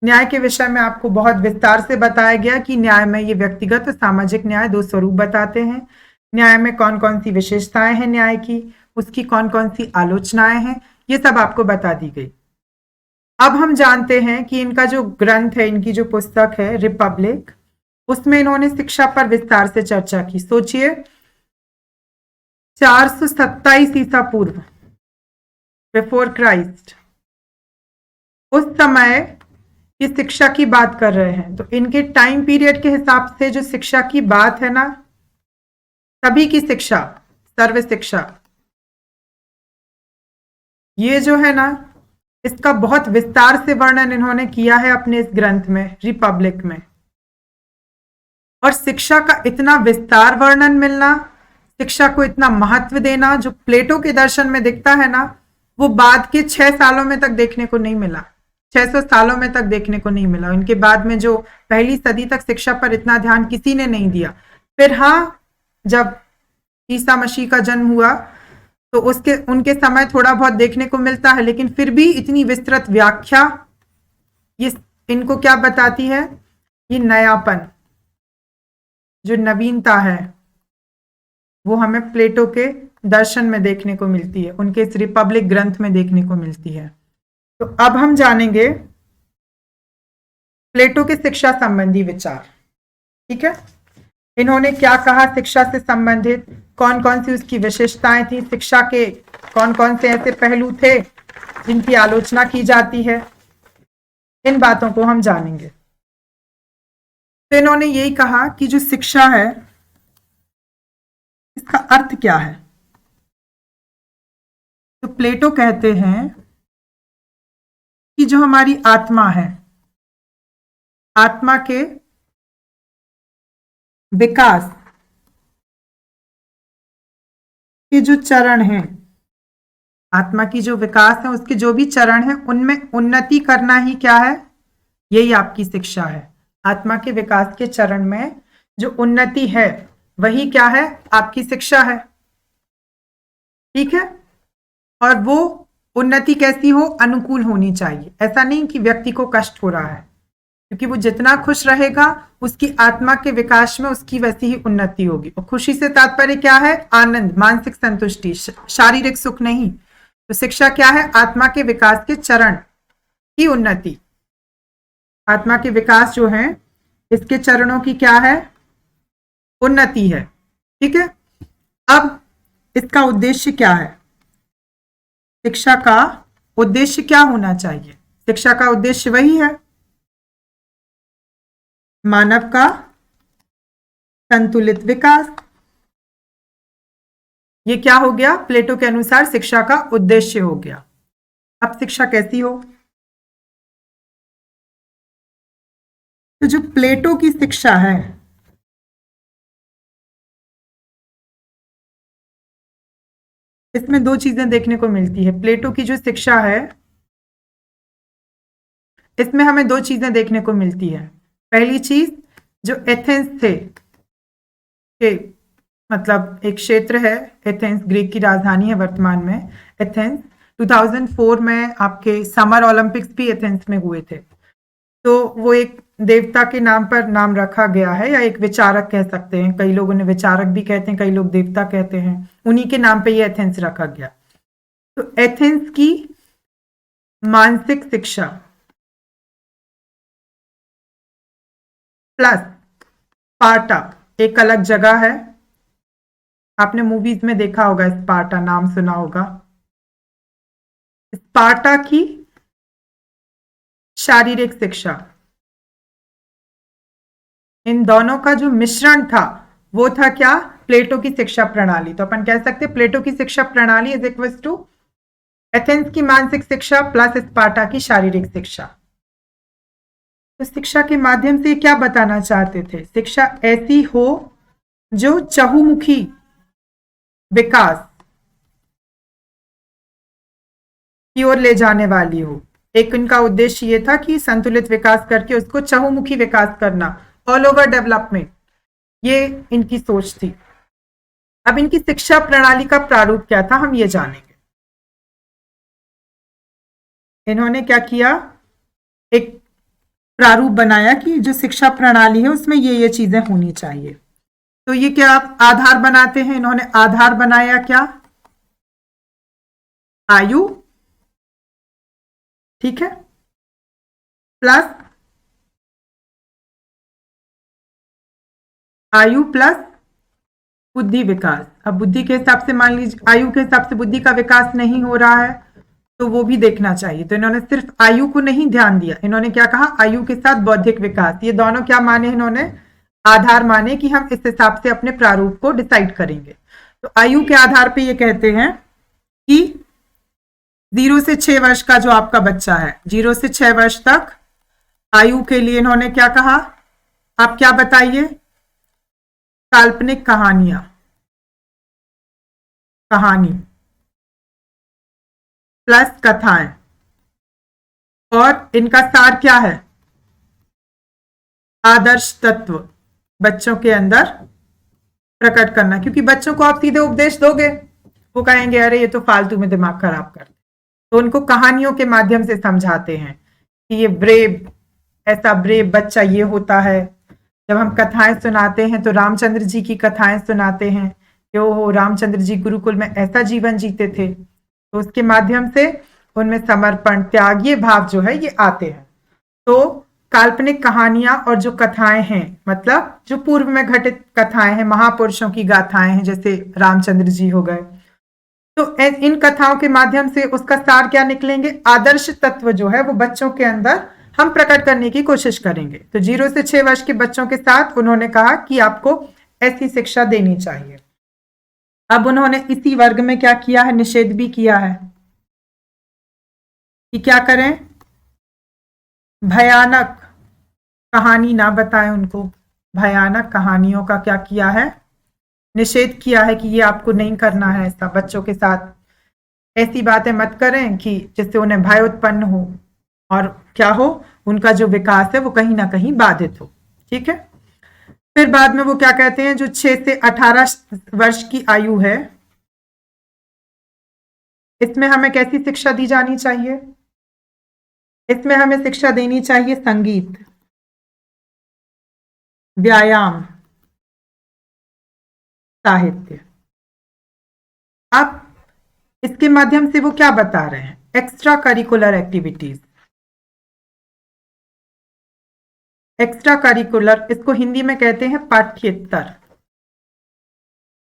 न्याय के विषय में आपको बहुत विस्तार से बताया गया कि न्याय में ये व्यक्तिगत और सामाजिक न्याय दो स्वरूप बताते हैं। न्याय में कौन कौन सी विशेषताएं हैं न्याय की, उसकी कौन कौन सी आलोचनाएं हैं, ये सब आपको बता दी गई। अब हम जानते हैं कि इनका जो ग्रंथ है, इनकी जो पुस्तक है रिपब्लिक, उसमें इन्होंने शिक्षा पर विस्तार से चर्चा की। सोचिए 427 ईसा पूर्व, बिफोर क्राइस्ट, उस समय ये शिक्षा की बात कर रहे हैं। तो इनके टाइम पीरियड के हिसाब से जो शिक्षा की बात है ना, सभी की शिक्षा, सर्व शिक्षा, ये जो है ना, इसका बहुत विस्तार से वर्णन इन्होंने किया है अपने इस ग्रंथ में रिपब्लिक में। और शिक्षा का इतना विस्तार वर्णन मिलना, शिक्षा को इतना महत्व देना जो प्लेटो के दर्शन में दिखता है ना, वो बाद के 6 सालों में तक देखने को नहीं मिला, 600 सालों में तक देखने को नहीं मिला। उनके बाद में जो पहली सदी तक शिक्षा पर इतना ध्यान किसी ने नहीं दिया। फिर हाँ, जब ईसा मसीह का जन्म हुआ तो उनके समय थोड़ा बहुत देखने को मिलता है, लेकिन फिर भी इतनी विस्तृत व्याख्या ये इनको क्या बताती है? ये नयापन, जो नवीनता है, वो हमें प्लेटो के दर्शन में देखने को मिलती है, उनके इस रिपब्लिक ग्रंथ में देखने को मिलती है। तो अब हम जानेंगे प्लेटो के शिक्षा संबंधी विचार। ठीक है, इन्होंने क्या कहा शिक्षा से संबंधित, कौन कौन सी उसकी विशेषताएं थी, शिक्षा के कौन कौन से ऐसे पहलू थे जिनकी आलोचना की जाती है, इन बातों को हम जानेंगे। तो इन्होंने यही कहा कि जो शिक्षा है इसका अर्थ क्या है। तो प्लेटो कहते हैं कि जो हमारी आत्मा है, आत्मा के विकास के जो चरण हैं, आत्मा की जो विकास है उसके जो भी चरण हैं, उनमें उन्नति करना ही क्या है? यही आपकी शिक्षा है। आत्मा के विकास के चरण में जो उन्नति है वही क्या है? आपकी शिक्षा है। ठीक है, और वो उन्नति कैसी हो? अनुकूल होनी चाहिए। ऐसा नहीं कि व्यक्ति को कष्ट हो रहा है, क्योंकि वो जितना खुश रहेगा उसकी आत्मा के विकास में उसकी वैसी ही उन्नति होगी। और खुशी से तात्पर्य क्या है? आनंद, मानसिक संतुष्टि, शारीरिक सुख नहीं। तो शिक्षा क्या है? आत्मा के विकास के चरण की उन्नति। आत्मा के विकास जो है इसके चरणों की क्या है? उन्नति है। ठीक है, अब इसका उद्देश्य क्या है? शिक्षा का उद्देश्य क्या होना चाहिए? शिक्षा का उद्देश्य वही है, मानव का संतुलित विकास। ये क्या हो गया? प्लेटो के अनुसार शिक्षा का उद्देश्य हो गया। अब शिक्षा कैसी हो? तो जो प्लेटो की शिक्षा है, इसमें दो चीजें देखने को मिलती है। प्लेटो की जो शिक्षा है इसमें हमें दो चीजें देखने को मिलती है। पहली चीज, जो एथेंस थे के मतलब एक क्षेत्र है एथेंस, ग्रीक की राजधानी है वर्तमान में एथेंस। 2004 में आपके समर ओलंपिक्स भी एथेंस में हुए थे। तो वो एक देवता के नाम पर नाम रखा गया है, या एक विचारक कह सकते हैं, कई लोग उन्हें विचारक भी कहते हैं, कई लोग देवता कहते हैं, उन्हीं के नाम पे ये एथेंस रखा गया। तो एथेंस की मानसिक शिक्षा प्लस स्पार्टा, एक अलग जगह है, आपने मूवीज में देखा होगा, स्पार्टा नाम सुना होगा। स्पार्टा की शारीरिक शिक्षा, इन दोनों का जो मिश्रण था वो था क्या, प्लेटो की शिक्षा प्रणाली। तो अपन कह सकते प्लेटो की शिक्षा प्रणाली इज इक्वल टू एथेंस की मानसिक शिक्षा प्लस स्पार्टा की शारीरिक शिक्षा। तो शिक्षा के माध्यम से क्या बताना चाहते थे, शिक्षा ऐसी हो जो चहुमुखी विकास की ओर ले जाने वाली हो। एक इनका उद्देश्य ये था कि संतुलित विकास करके उसको चहुमुखी विकास करना, ऑल ओवर डेवलपमेंट, ये इनकी सोच थी। अब इनकी शिक्षा प्रणाली का प्रारूप क्या था हम ये जानेंगे। इन्होंने क्या किया, एक प्रारूप बनाया कि जो शिक्षा प्रणाली है उसमें ये चीजें होनी चाहिए। तो ये क्या आधार बनाते हैं, इन्होंने आधार बनाया क्या, आयु, ठीक है, प्लस आयु प्लस बुद्धि विकास। अब बुद्धि के हिसाब से मान लीजिए आयु के हिसाब से बुद्धि का विकास नहीं हो रहा है तो वो भी देखना चाहिए। तो इन्होंने सिर्फ आयु को नहीं ध्यान दिया, इन्होंने क्या कहा, आयु के साथ बौद्धिक विकास, ये दोनों क्या माने इन्होंने, आधार माने कि हम इस हिसाब से अपने प्रारूप को डिसाइड करेंगे। तो आयु के आधार पे ये कहते हैं कि 0 से 6 वर्ष का जो आपका बच्चा है, 0 से 6 वर्ष तक आयु के लिए इन्होंने क्या कहा, आप क्या बताइए, काल्पनिक कहानियां, कहानी प्लस कथाएं, और इनका सार क्या है, आदर्श तत्व बच्चों के अंदर प्रकट करना। क्योंकि बच्चों को आप सीधे उपदेश दोगे वो कहेंगे अरे ये तो फालतू में दिमाग खराब करते, तो उनको कहानियों के माध्यम से समझाते हैं कि ये ब्रेव, ऐसा ब्रेव बच्चा ये होता है। जब हम कथाएं सुनाते हैं तो रामचंद्र जी की कथाएं सुनाते हैं कि ओहो रामचंद्र जी गुरुकुल में ऐसा जीवन जीते थे, तो उसके माध्यम से उनमें समर्पण, त्याग, ये भाव जो है ये आते हैं। तो काल्पनिक कहानियां और जो कथाएं हैं, मतलब जो पूर्व में घटित कथाएं हैं, महापुरुषों की गाथाएं हैं, जैसे रामचंद्र जी हो गए, तो इन कथाओं के माध्यम से उसका सार क्या निकलेंगे, आदर्श तत्व जो है वो बच्चों के अंदर हम प्रकट करने की कोशिश करेंगे। तो 0 से 6 वर्ष के बच्चों के साथ उन्होंने कहा कि आपको ऐसी शिक्षा देनी चाहिए। अब उन्होंने इसी वर्ग में क्या किया है, निषेध भी किया है कि क्या करें, भयानक कहानी ना बताएं उनको, भयानक कहानियों का क्या किया है, निषेध किया है कि ये आपको नहीं करना है, ऐसा बच्चों के साथ ऐसी बातें मत करें कि जिससे उन्हें भय उत्पन्न हो और क्या हो, उनका जो विकास है वो कहीं ना कहीं बाधित हो, ठीक है। फिर बाद में वो क्या कहते हैं, जो 6 से 18 वर्ष की आयु है इसमें हमें कैसी शिक्षा दी जानी चाहिए, इसमें हमें शिक्षा देनी चाहिए संगीत, व्यायाम, साहित्य। अब इसके माध्यम से वो क्या बता रहे हैं, extra curricular activities, extra curricular, इसको हिंदी में कहते हैं पाठ्येतर,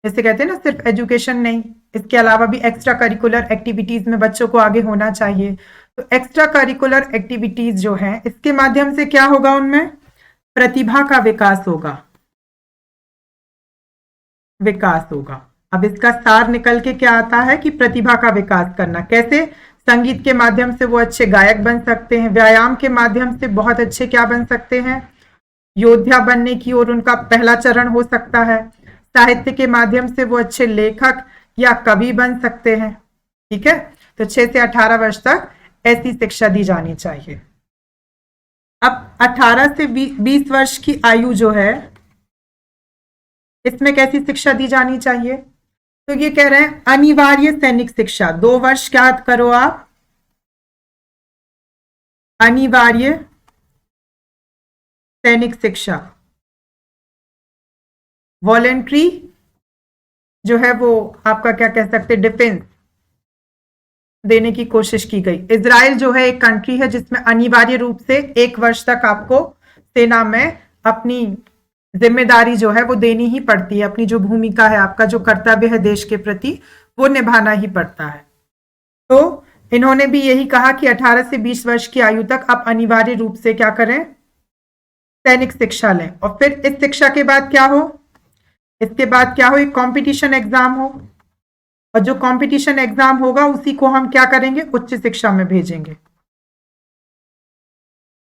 जैसे कहते हैं ना सिर्फ एजुकेशन नहीं, इसके अलावा भी एक्स्ट्रा करिकुलर एक्टिविटीज में बच्चों को आगे होना चाहिए। तो एक्स्ट्रा करिकुलर एक्टिविटीज जो है इसके माध्यम से क्या होगा, उनमें प्रतिभा का विकास होगा, विकास होगा। अब इसका सार निकल के क्या आता है कि प्रतिभा का विकास करना कैसे, संगीत के माध्यम से वो अच्छे गायक बन सकते हैं, व्यायाम के माध्यम से बहुत अच्छे क्या बन सकते हैं, योद्धा बनने की ओर उनका पहला चरण हो सकता है, साहित्य के माध्यम से वो अच्छे लेखक या कवि बन सकते हैं, ठीक है। तो 6 से 18 वर्ष तक ऐसी शिक्षा दी जानी चाहिए। अब 18 से 20 वर्ष की आयु जो है, इसमें कैसी शिक्षा दी जानी चाहिए? तो ये कह रहे हैं अनिवार्य सैनिक शिक्षा। 2 वर्ष क्या करो आप? अनिवार्य सैनिक शिक्षा। वॉलेंट्री जो है वो आपका क्या कह सकते हैं, डिफेंस देने की कोशिश की गई। इजराइल जो है एक कंट्री है जिसमें अनिवार्य रूप से 1 वर्ष तक आपको सेना में अपनी जिम्मेदारी जो है वो देनी ही पड़ती है। अपनी जो भूमिका है, आपका जो कर्तव्य है देश के प्रति, वो निभाना ही पड़ता है। तो इन्होंने भी यही कहा कि 18 से 20 वर्ष की आयु तक आप अनिवार्य रूप से क्या करें, सैनिक शिक्षा लें। और फिर इस शिक्षा के बाद क्या हो? इसके बाद क्या हो? एक कंपटीशन एग्जाम हो, और जो कंपटीशन एग्जाम होगा उसी को हम क्या करेंगे, उच्च शिक्षा में भेजेंगे।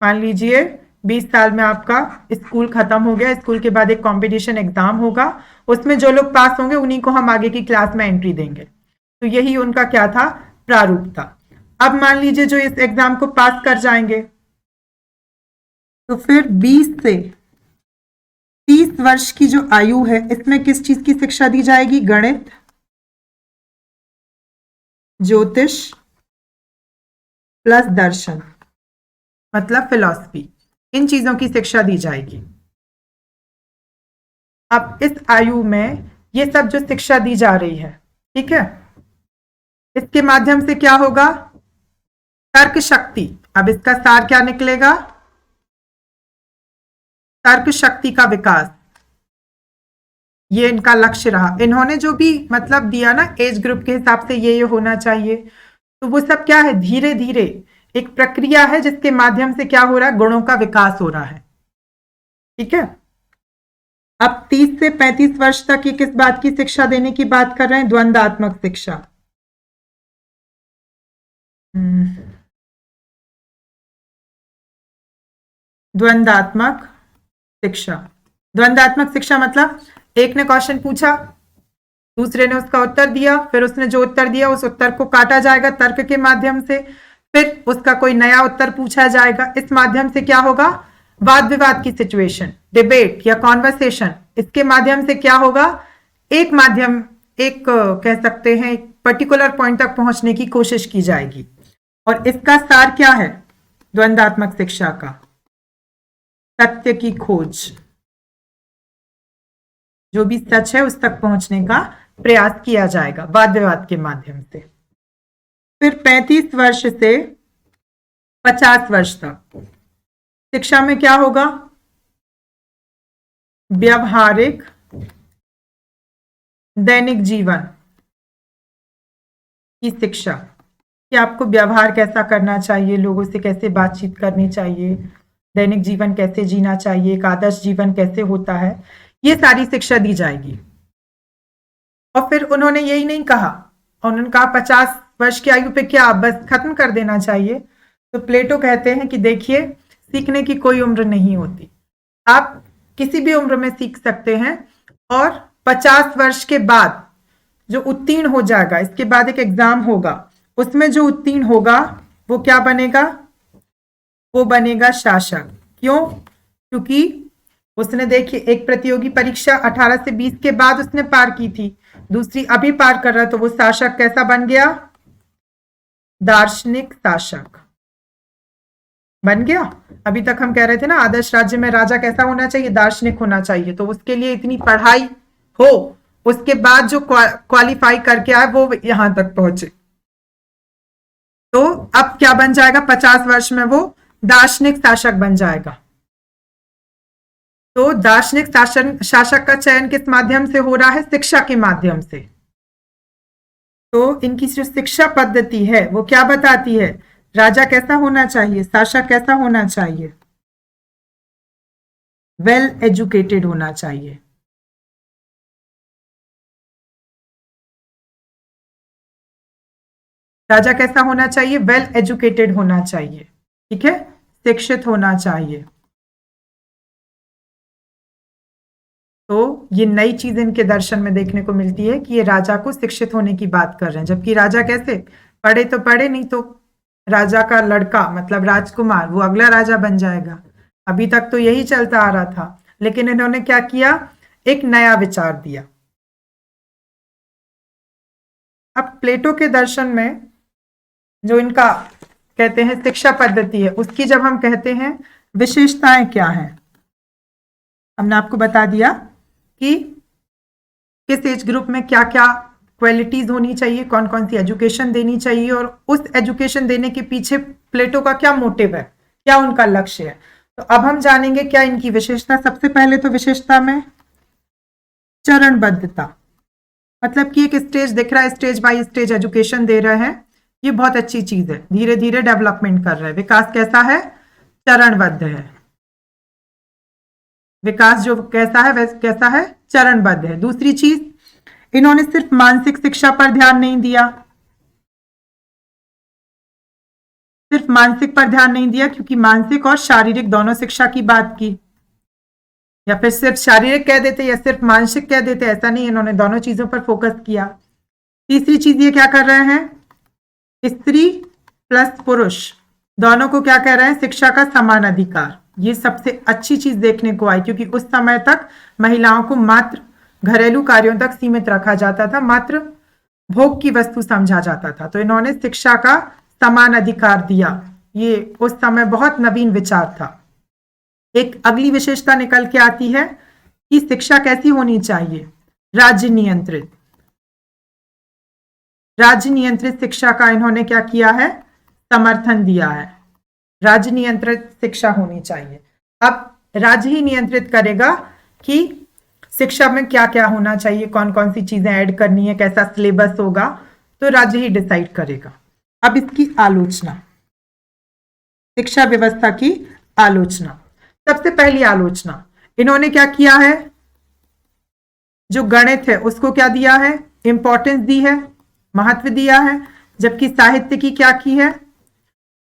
मान लीजिए 20 साल में आपका स्कूल खत्म हो गया, स्कूल के बाद एक कंपटीशन एग्जाम होगा, उसमें जो लोग पास होंगे उन्हीं को हम आगे की क्लास में एंट्री देंगे। तो यही उनका क्या था, प्रारूप था। अब मान लीजिए जो इस एग्जाम को पास कर जाएंगे, तो फिर 20 से 30 वर्ष की जो आयु है, इसमें किस चीज की शिक्षा दी जाएगी? गणित, ज्योतिष प्लस दर्शन, मतलब फिलॉसफी, इन चीजों की शिक्षा दी जाएगी। अब इस आयु में ये सब जो शिक्षा दी जा रही है, ठीक है, इसके माध्यम से क्या होगा? तर्क शक्ति। अब इसका सार क्या निकलेगा? तर्क शक्ति का विकास, ये इनका लक्ष्य रहा। इन्होंने जो भी मतलब दिया ना एज ग्रुप के हिसाब से ये होना चाहिए, तो वो सब क्या है, धीरे धीरे एक प्रक्रिया है जिसके माध्यम से क्या हो रहा है, गुणों का विकास हो रहा है। ठीक है। अब 30 से 35 वर्ष तक ये किस बात की शिक्षा देने की बात कर रहे हैं? द्वंद्वात्मक शिक्षा। द्वंद्वात्मक शिक्षा। द्वंद्वात्मक शिक्षा मतलब एक ने क्वेश्चन पूछा, दूसरे ने उसका उत्तर दिया, फिर उसने जो उत्तर दिया उस उत्तर को काटा जाएगा तर्क के माध्यम से, फिर उसका कोई नया उत्तर पूछा जाएगा। इस माध्यम से क्या होगा? वाद विवाद की सिचुएशन, डिबेट या कॉन्वर्सेशन, इसके माध्यम से क्या होगा? एक माध्यम, एक कह सकते हैं एक पर्टिकुलर पॉइंट तक पहुंचने की कोशिश की जाएगी। और इसका सार क्या है द्वंद्वात्मक शिक्षा का? सत्य की खोज, जो भी सच है उस तक पहुंचने का प्रयास किया जाएगा वाद विवाद के माध्यम से। फिर 35 वर्ष से 50 वर्ष तक शिक्षा में क्या होगा? व्यवहारिक दैनिक जीवन की शिक्षा, कि आपको व्यवहार कैसा करना चाहिए, लोगों से कैसे बातचीत करनी चाहिए, दैनिक जीवन कैसे जीना चाहिए, एक आदर्श जीवन कैसे होता है, ये सारी शिक्षा दी जाएगी। और फिर उन्होंने यही नहीं कहा, उन्होंने कहा 50 वर्ष की आयु पे क्या बस खत्म कर देना चाहिए? तो प्लेटो कहते हैं कि देखिए, सीखने की कोई उम्र नहीं होती, आप किसी भी उम्र में सीख सकते हैं। और 50 वर्ष के बाद जो उत्तीर्ण हो जाएगा, इसके बाद एक एग्जाम होगा, उसमें जो उत्तीर्ण होगा वो क्या बनेगा? वो बनेगा शासक। क्यों? क्योंकि उसने देखिए एक प्रतियोगी परीक्षा 18 से 20 के बाद उसने पार की थी, दूसरी अभी पार कर रहा है, तो वो शासक कैसा बन गया? दार्शनिक शासक बन गया। अभी तक हम कह रहे थे ना आदर्श राज्य में राजा कैसा होना चाहिए? दार्शनिक होना चाहिए। तो उसके लिए इतनी पढ़ाई हो, उसके बाद जो क्वालिफाई करके आए वो यहां तक पहुंचे। तो अब क्या बन जाएगा? 50 वर्ष में वो दार्शनिक शासक बन जाएगा। तो दार्शनिक शासक का चयन किस माध्यम से हो रहा है? शिक्षा के माध्यम से। तो इनकी जो शिक्षा पद्धति है वो क्या बताती है? राजा कैसा होना चाहिए, शासक कैसा होना चाहिए? वेल एजुकेटेड होना चाहिए। राजा कैसा होना चाहिए? वेल एजुकेटेड होना चाहिए। ठीक है, शिक्षित होना चाहिए। तो ये नई चीज इनके दर्शन में देखने को मिलती है कि ये राजा को शिक्षित होने की बात कर रहे हैं, जबकि राजा कैसे पढ़े तो पढ़े, नहीं तो राजा का लड़का मतलब राजकुमार वो अगला राजा बन जाएगा। अभी तक तो यही चलता आ रहा था, लेकिन इन्होंने क्या किया, एक नया विचार दिया। अब प्लेटो के दर्शन में जो इनका कहते हैं शिक्षा पद्धति है, उसकी जब हम कहते हैं विशेषताएं क्या हैं, हमने आपको बता दिया कि किस एज ग्रुप में क्या क्या क्वालिटीज होनी चाहिए, कौन कौन सी एजुकेशन देनी चाहिए, और उस एजुकेशन देने के पीछे प्लेटो का क्या मोटिव है, क्या उनका लक्ष्य है। तो अब हम जानेंगे क्या इनकी विशेषता। सबसे पहले तो विशेषता में चरणबद्धता, मतलब कि एक स्टेज दिख रहा है, स्टेज बाय स्टेज एजुकेशन दे रहे हैं, ये बहुत अच्छी चीज है, धीरे धीरे डेवलपमेंट कर रहे हैं। विकास कैसा है, चरणबद्ध है। विकास जो कैसा है वैसा कैसा है, चरणबद्ध है। दूसरी चीज, इन्होंने सिर्फ मानसिक शिक्षा पर ध्यान नहीं दिया, सिर्फ मानसिक पर ध्यान नहीं दिया, क्योंकि मानसिक और शारीरिक दोनों शिक्षा की बात की, या फिर सिर्फ शारीरिक कह देते या सिर्फ मानसिक कह देते, ऐसा नहीं, इन्होंने दोनों चीजों पर फोकस किया। तीसरी चीज ये क्या कर रहे हैं, स्त्री प्लस पुरुष दोनों को क्या कह रहे हैं, शिक्षा का समान अधिकार। ये सबसे अच्छी चीज देखने को आई, क्योंकि उस समय तक महिलाओं को मात्र घरेलू कार्यों तक सीमित रखा जाता था, मात्र भोग की वस्तु समझा जाता था। तो इन्होंने शिक्षा का समान अधिकार दिया, ये उस समय बहुत नवीन विचार था। एक अगली विशेषता निकल के आती है कि शिक्षा कैसी होनी चाहिए, राज्य नियंत्रित। राज्य नियंत्रित शिक्षा का इन्होंने क्या किया है, समर्थन दिया है। राज्य नियंत्रित शिक्षा होनी चाहिए। अब राज्य ही नियंत्रित करेगा कि शिक्षा में क्या क्या होना चाहिए, कौन कौन सी चीजें ऐड करनी है, कैसा सिलेबस होगा, तो राज्य ही डिसाइड करेगा। अब इसकी आलोचना, शिक्षा व्यवस्था की आलोचना। सबसे पहली आलोचना इन्होंने क्या किया है, जो गणित है उसको क्या दिया है, इंपॉर्टेंस दी है, महत्व दिया है, जबकि साहित्य की क्या की है,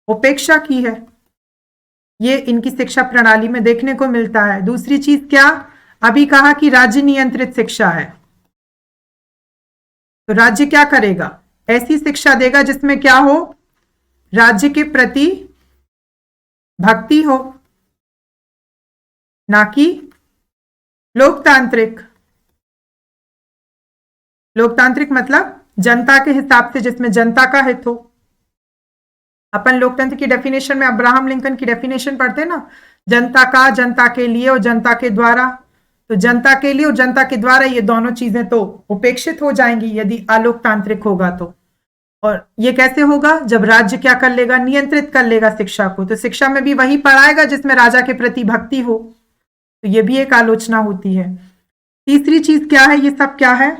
उपेक्षा की है। ये इनकी शिक्षा प्रणाली में देखने को मिलता है। दूसरी चीज क्या, अभी कहा कि राज्य नियंत्रित शिक्षा है, तो राज्य क्या करेगा, ऐसी शिक्षा देगा जिसमें क्या हो, राज्य के प्रति भक्ति हो, ना कि लोकतांत्रिक। लोकतांत्रिक मतलब जनता के हिसाब से, जिसमें जनता का हित हो। अपन लोकतंत्र की डेफिनेशन में अब्राहम लिंकन की डेफिनेशन पढ़ते हैं ना, जनता का, जनता के लिए और जनता के द्वारा। तो जनता के लिए और जनता के द्वारा ये दोनों चीजें तो उपेक्षित हो जाएंगी यदि अलोकतांत्रिक होगा तो। और ये कैसे होगा, जब राज्य क्या कर लेगा, नियंत्रित कर लेगा शिक्षा को। तो शिक्षा में भी वही पढ़ाएगा जिसमें राजा के प्रति भक्ति हो, तो ये भी एक आलोचना होती है। तीसरी चीज क्या है, ये सब क्या है,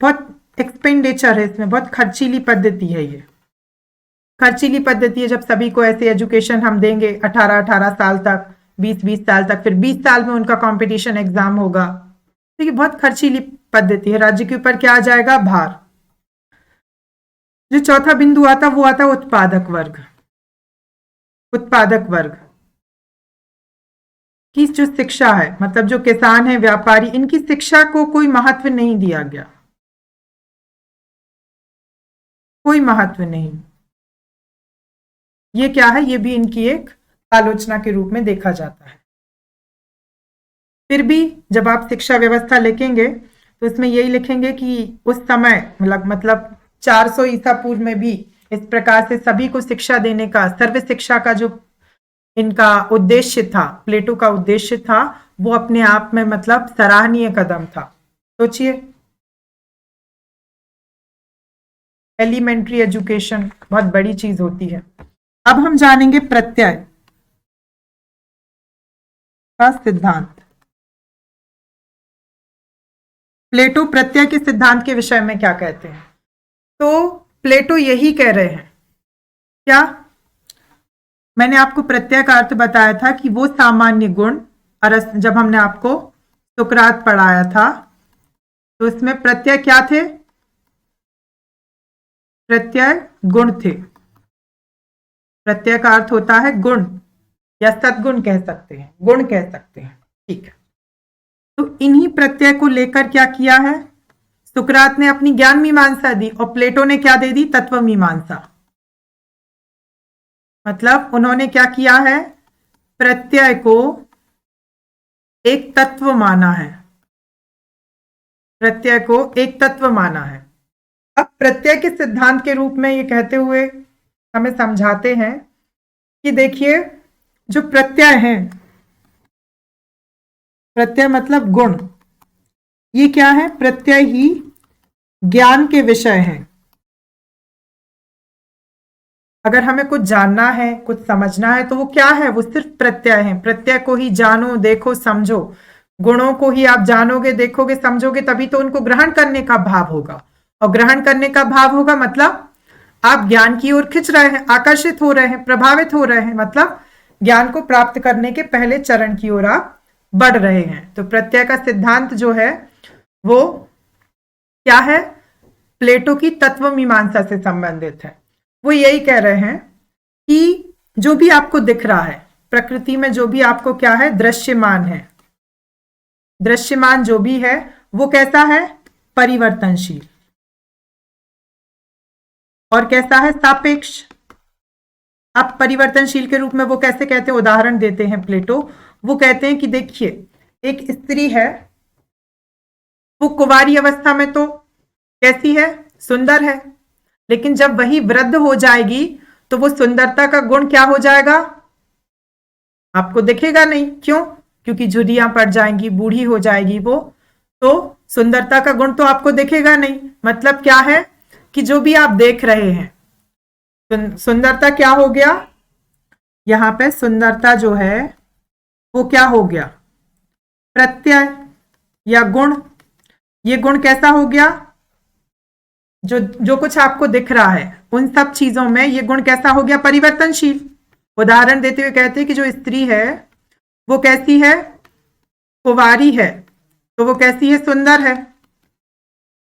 बहुत एक्सपेंडिचर है इसमें, बहुत खर्चीली पद्धति है। ये खर्चीली पद्धति है, जब सभी को ऐसे एजुकेशन हम देंगे 18-18 साल तक, 20-20 साल तक, फिर 20 साल में उनका कंपटीशन एग्जाम होगा, तो ये बहुत खर्चीली पद्धति है। राज्य के ऊपर क्या आ जाएगा, भार। जो चौथा बिंदु आता वो आता उत्पादक वर्ग। उत्पादक वर्ग की जो शिक्षा है, मतलब जो किसान है, व्यापारी, इनकी शिक्षा को कोई महत्व नहीं दिया गया, कोई महत्व नहीं। ये क्या है, ये भी इनकी एक आलोचना के रूप में देखा जाता है। फिर भी जब आप शिक्षा व्यवस्था लिखेंगे तो इसमें यही लिखेंगे कि उस समय मतलब 400 ईसा पूर्व में भी इस प्रकार से सभी को शिक्षा देने का, सर्व शिक्षा का जो इनका उद्देश्य था, प्लेटो का उद्देश्य था, वो अपने आप में मतलब सराहनीय कदम था। सोचिए, एलिमेंट्री एजुकेशन बहुत बड़ी चीज होती है। अब हम जानेंगे प्रत्यय का सिद्धांत। प्लेटो प्रत्यय के सिद्धांत के विषय में क्या कहते हैं, तो प्लेटो यही कह रहे हैं, क्या, मैंने आपको प्रत्यय का अर्थ बताया था कि वो सामान्य गुण, जब हमने आपको सुकरात पढ़ाया था तो इसमें प्रत्यय क्या थे, प्रत्यय गुण थे। प्रत्यय का अर्थ होता है गुण, या सद्गुण कह सकते हैं, गुण कह सकते हैं, ठीक है। तो इन्हीं प्रत्यय को लेकर क्या किया है, सुकरात ने अपनी ज्ञान मीमांसा दी और प्लेटो ने क्या दे दी, तत्व मीमांसा। मतलब उन्होंने क्या किया है, प्रत्यय को एक तत्व माना है, प्रत्यय को एक तत्व माना है। अब प्रत्यय के सिद्धांत के रूप में ये कहते हुए हमें समझाते हैं कि देखिए, जो प्रत्यय है, प्रत्यय मतलब गुण, ये क्या है? प्रत्यय ही ज्ञान के विषय हैं। अगर हमें कुछ जानना है, कुछ समझना है, तो वो क्या है? वो सिर्फ प्रत्यय है। प्रत्यय को ही जानो, देखो, समझो। गुणों को ही आप जानोगे, देखोगे, समझोगे, तभी तो उनको ग्रहण करने का भाव होगा। और ग्रहण करने का भाव होगा मतलब आप ज्ञान की ओर खिंच रहे हैं, आकर्षित हो रहे हैं, प्रभावित हो रहे हैं, मतलब ज्ञान को प्राप्त करने के पहले चरण की ओर आप बढ़ रहे हैं। तो प्रत्यय का सिद्धांत जो है वो क्या है? प्लेटो की तत्व मीमांसा से संबंधित है। वो यही कह रहे हैं कि जो भी आपको दिख रहा है प्रकृति में, जो भी आपको क्या है? दृश्यमान है। दृश्यमान जो भी है वो कैसा है? परिवर्तनशील। और कैसा है? सापेक्ष। अब परिवर्तनशील के रूप में वो कैसे कहते हैं? उदाहरण देते हैं प्लेटो। वो कहते हैं कि देखिए, एक स्त्री है, वो कुंवारी अवस्था में तो कैसी है? सुंदर है। लेकिन जब वही वृद्ध हो जाएगी तो वो सुंदरता का गुण क्या हो जाएगा? आपको दिखेगा नहीं। क्यों? क्योंकि झुर्रियां पड़ जाएंगी, बूढ़ी हो जाएगी वो, तो सुंदरता का गुण तो आपको दिखेगा नहीं। मतलब क्या है कि जो भी आप देख रहे हैं, सुंदरता क्या हो गया? यहां पे सुंदरता जो है वो क्या हो गया? प्रत्यय या गुण। ये गुण कैसा हो गया? जो कुछ आपको दिख रहा है उन सब चीजों में ये गुण कैसा हो गया? परिवर्तनशील। उदाहरण देते हुए कहते हैं कि जो स्त्री है वो कैसी है? कुंवारी है, तो वो कैसी है? सुंदर है।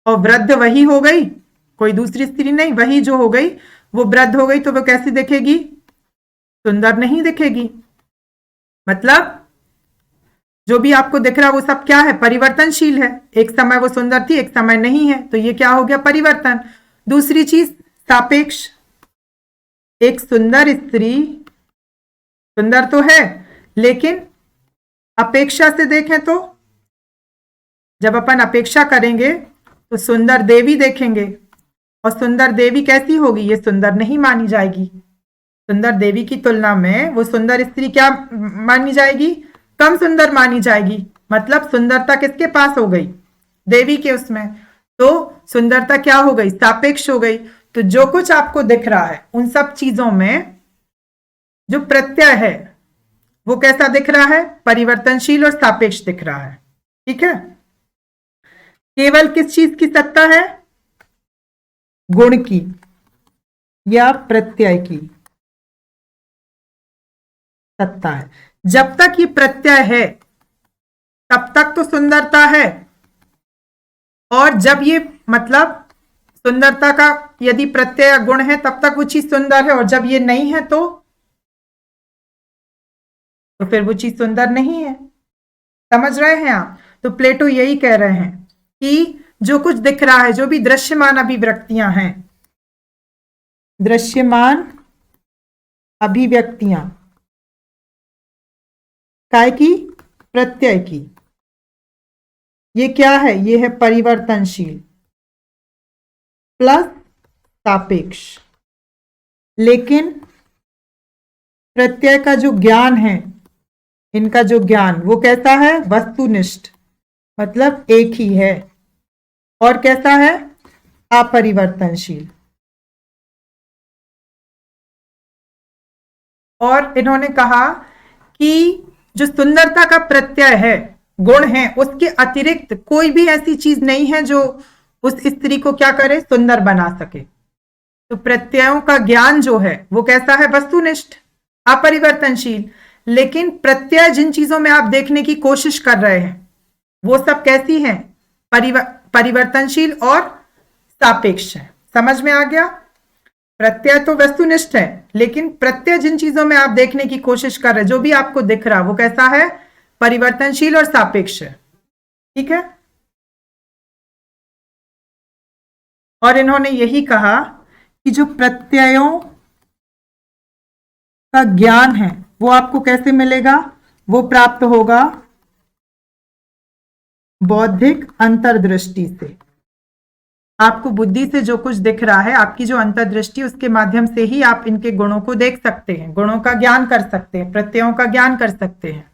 और वृद्ध वही हो गई, कोई दूसरी स्त्री नहीं, वही जो हो गई वो वृद्ध हो गई, तो वो कैसी दिखेगी? सुंदर नहीं दिखेगी। मतलब जो भी आपको दिख रहा है वो सब क्या है? परिवर्तनशील है। एक समय वो सुंदर थी, एक समय नहीं है, तो ये क्या हो गया? परिवर्तन। दूसरी चीज सापेक्ष। एक सुंदर स्त्री सुंदर तो है, लेकिन अपेक्षा से देखें तो, जब अपन अपेक्षा करेंगे तो सुंदर देवी देखेंगे, और सुंदर देवी कैसी होगी? ये सुंदर नहीं मानी जाएगी। सुंदर देवी की तुलना में वो सुंदर स्त्री क्या मानी जाएगी? कम सुंदर मानी जाएगी। मतलब सुंदरता किसके पास हो गई? देवी के उसमें। तो सुंदरता क्या हो गई? सापेक्ष हो गई। तो जो कुछ आपको दिख रहा है उन सब चीजों में जो प्रत्यय है वो कैसा दिख रहा है? परिवर्तनशील और सापेक्ष दिख रहा है। ठीक है। केवल किस चीज की सत्ता है? गुण की या प्रत्यय की सत्ता है। जब तक ये प्रत्यय है तब तक तो सुंदरता है, और जब ये मतलब सुंदरता का यदि प्रत्यय गुण है तब तक वो चीज सुंदर है, और जब ये नहीं है तो फिर वो चीज सुंदर नहीं है। समझ रहे हैं आप? तो प्लेटो यही कह रहे हैं कि जो कुछ दिख रहा है, जो भी दृश्यमान अभिव्यक्तियां हैं, दृश्यमान अभिव्यक्तियां काय की? प्रत्यय की। ये क्या है? ये है परिवर्तनशील प्लस सापेक्ष। लेकिन प्रत्यय का जो ज्ञान है, इनका जो ज्ञान वो कैसा है? वस्तुनिष्ठ, मतलब एक ही है। और कैसा है? अपरिवर्तनशील। और इन्होंने कहा कि जो सुंदरता का प्रत्यय है, गुण है, उसके अतिरिक्त कोई भी ऐसी चीज नहीं है जो उस स्त्री को क्या करे? सुंदर बना सके। तो प्रत्ययों का ज्ञान जो है वो कैसा है? वस्तुनिष्ठ, अपरिवर्तनशील। लेकिन प्रत्यय जिन चीजों में आप देखने की कोशिश कर रहे हैं वो सब कैसी हैं? परिवर्तनशील और सापेक्ष है। समझ में आ गया? प्रत्यय तो वस्तुनिष्ठ है, लेकिन प्रत्यय जिन चीजों में आप देखने की कोशिश कर रहे हैं, जो भी आपको दिख रहा वो कैसा है? परिवर्तनशील और सापेक्ष है। ठीक है। और इन्होंने यही कहा कि जो प्रत्ययों का ज्ञान है वो आपको कैसे मिलेगा? वो प्राप्त होगा बौद्धिक अंतर्दृष्टि से। आपको बुद्धि से जो कुछ दिख रहा है, आपकी जो अंतर्दृष्टि, उसके माध्यम से ही आप इनके गुणों को देख सकते हैं, गुणों का ज्ञान कर सकते हैं, प्रत्ययों का ज्ञान कर सकते हैं।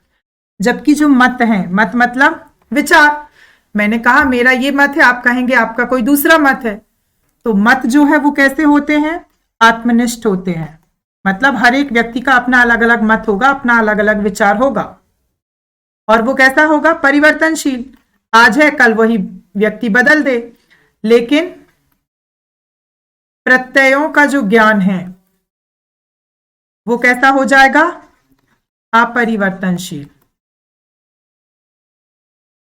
जबकि जो मत है, मत मतलब विचार, मैंने कहा मेरा ये मत है, आप कहेंगे आपका कोई दूसरा मत है। तो मत जो है वो कैसे होते हैं? आत्मनिष्ठ होते हैं। मतलब हर एक व्यक्ति का अपना अलग अलग मत होगा, अपना अलग अलग विचार होगा, और वो कैसा होगा? परिवर्तनशील। आज है, कल वही व्यक्ति बदल दे। लेकिन प्रत्ययों का जो ज्ञान है वो कैसा हो जाएगा? अपरिवर्तनशील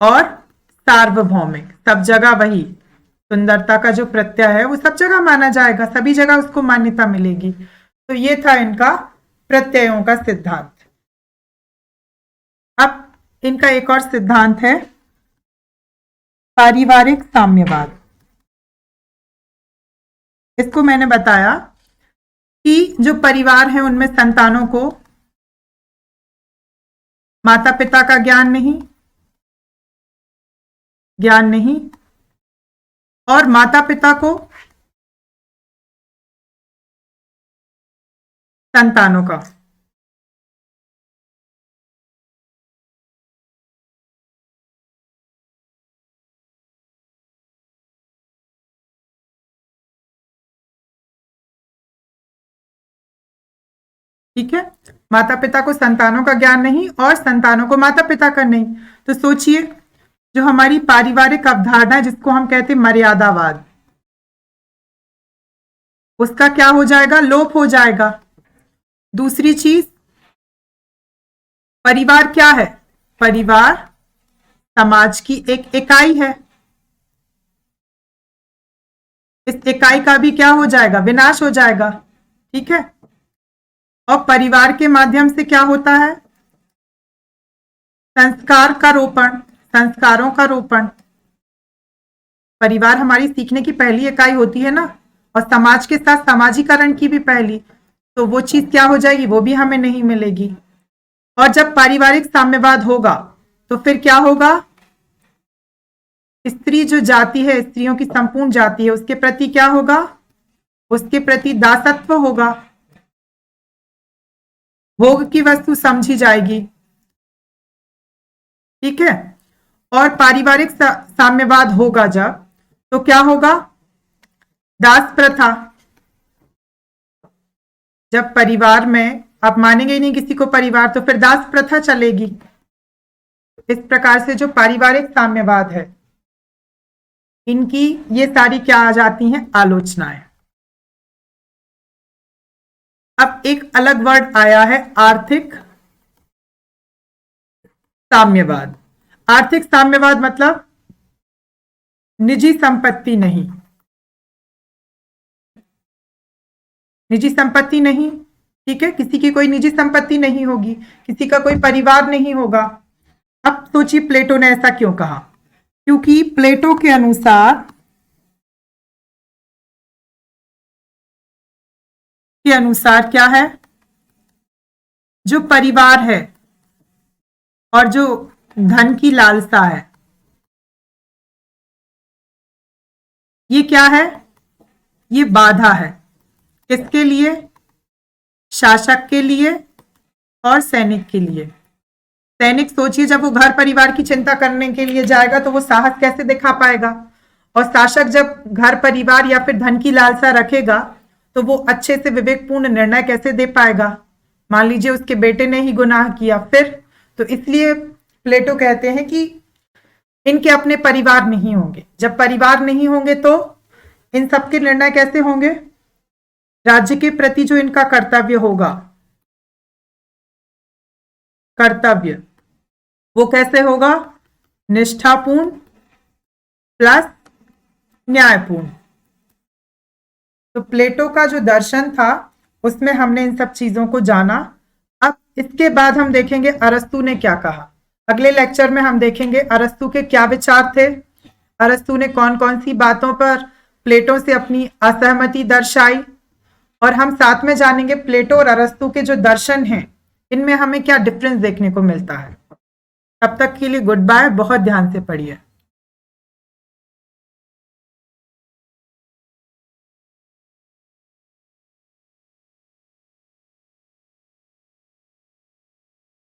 और सार्वभौमिक। सब जगह वही सुंदरता का जो प्रत्यय है वो सब जगह माना जाएगा, सभी जगह उसको मान्यता मिलेगी। तो ये था इनका प्रत्ययों का सिद्धांत। अब इनका एक और सिद्धांत है पारिवारिक साम्यवाद। इसको मैंने बताया कि जो परिवार है उनमें संतानों को माता पिता का ज्ञान नहीं और माता पिता को संतानों का। ठीक है, माता पिता को संतानों का ज्ञान नहीं और संतानों को माता पिता का नहीं। तो सोचिए, जो हमारी पारिवारिक अवधारणा जिसको हम कहते हैं मर्यादावाद, उसका क्या हो जाएगा? लोप हो जाएगा। दूसरी चीज, परिवार क्या है? परिवार समाज की एक इकाई है। इस इकाई का भी क्या हो जाएगा? विनाश हो जाएगा। ठीक है, और परिवार के माध्यम से क्या होता है? संस्कार का रोपण, संस्कारों का रोपण। परिवार हमारी सीखने की पहली इकाई होती है ना, और समाज के साथ समाजीकरण की भी पहली। तो वो चीज क्या हो जाएगी? वो भी हमें नहीं मिलेगी। और जब पारिवारिक साम्यवाद होगा तो फिर क्या होगा? स्त्री जो जाति है, स्त्रियों की संपूर्ण जाति है, उसके प्रति क्या होगा? उसके प्रति दासत्व होगा, भोग की वस्तु समझी जाएगी। ठीक है, और पारिवारिक साम्यवाद होगा जब, तो क्या होगा? दास प्रथा। जब परिवार में आप मानेंगे ही नहीं किसी को परिवार, तो फिर दास प्रथा चलेगी। इस प्रकार से जो पारिवारिक साम्यवाद है, इनकी ये सारी क्या आ जाती हैं? आलोचनाएं। अब एक अलग वर्ड आया है, आर्थिक साम्यवाद। आर्थिक साम्यवाद मतलब निजी संपत्ति नहीं, निजी संपत्ति नहीं। ठीक है, किसी की कोई निजी संपत्ति नहीं होगी, किसी का कोई परिवार नहीं होगा। अब सोचिए प्लेटो ने ऐसा क्यों कहा? क्योंकि प्लेटो के अनुसार क्या है? जो परिवार है और जो धन की लालसा है, ये क्या है? ये बाधा है। किसके लिए? शासक के लिए और सैनिक के लिए। सैनिक सोचिए, जब वो घर परिवार की चिंता करने के लिए जाएगा तो वो साहस कैसे दिखा पाएगा? और शासक जब घर परिवार या फिर धन की लालसा रखेगा तो वो अच्छे से विवेकपूर्ण निर्णय कैसे दे पाएगा? मान लीजिए उसके बेटे ने ही गुनाह किया, फिर तो इसलिए प्लेटो कहते हैं कि इनके अपने परिवार नहीं होंगे। जब परिवार नहीं होंगे तो इन सबके निर्णय कैसे होंगे? राज्य के प्रति जो इनका कर्तव्य होगा, कर्तव्य, वो कैसे होगा? निष्ठापूर्ण प्लस न्यायपूर्ण। तो प्लेटो का जो दर्शन था उसमें हमने इन सब चीजों को जाना। अब इसके बाद हम देखेंगे अरस्तु ने क्या कहा। अगले लेक्चर में हम देखेंगे अरस्तु के क्या विचार थे, अरस्तु ने कौन कौन सी बातों पर प्लेटो से अपनी असहमति दर्शाई, और हम साथ में जानेंगे प्लेटो और अरस्तु के जो दर्शन हैं इनमें हमें क्या डिफरेंस देखने को मिलता है। तब तक के लिए गुड बाय, बहुत ध्यान से पढ़िए।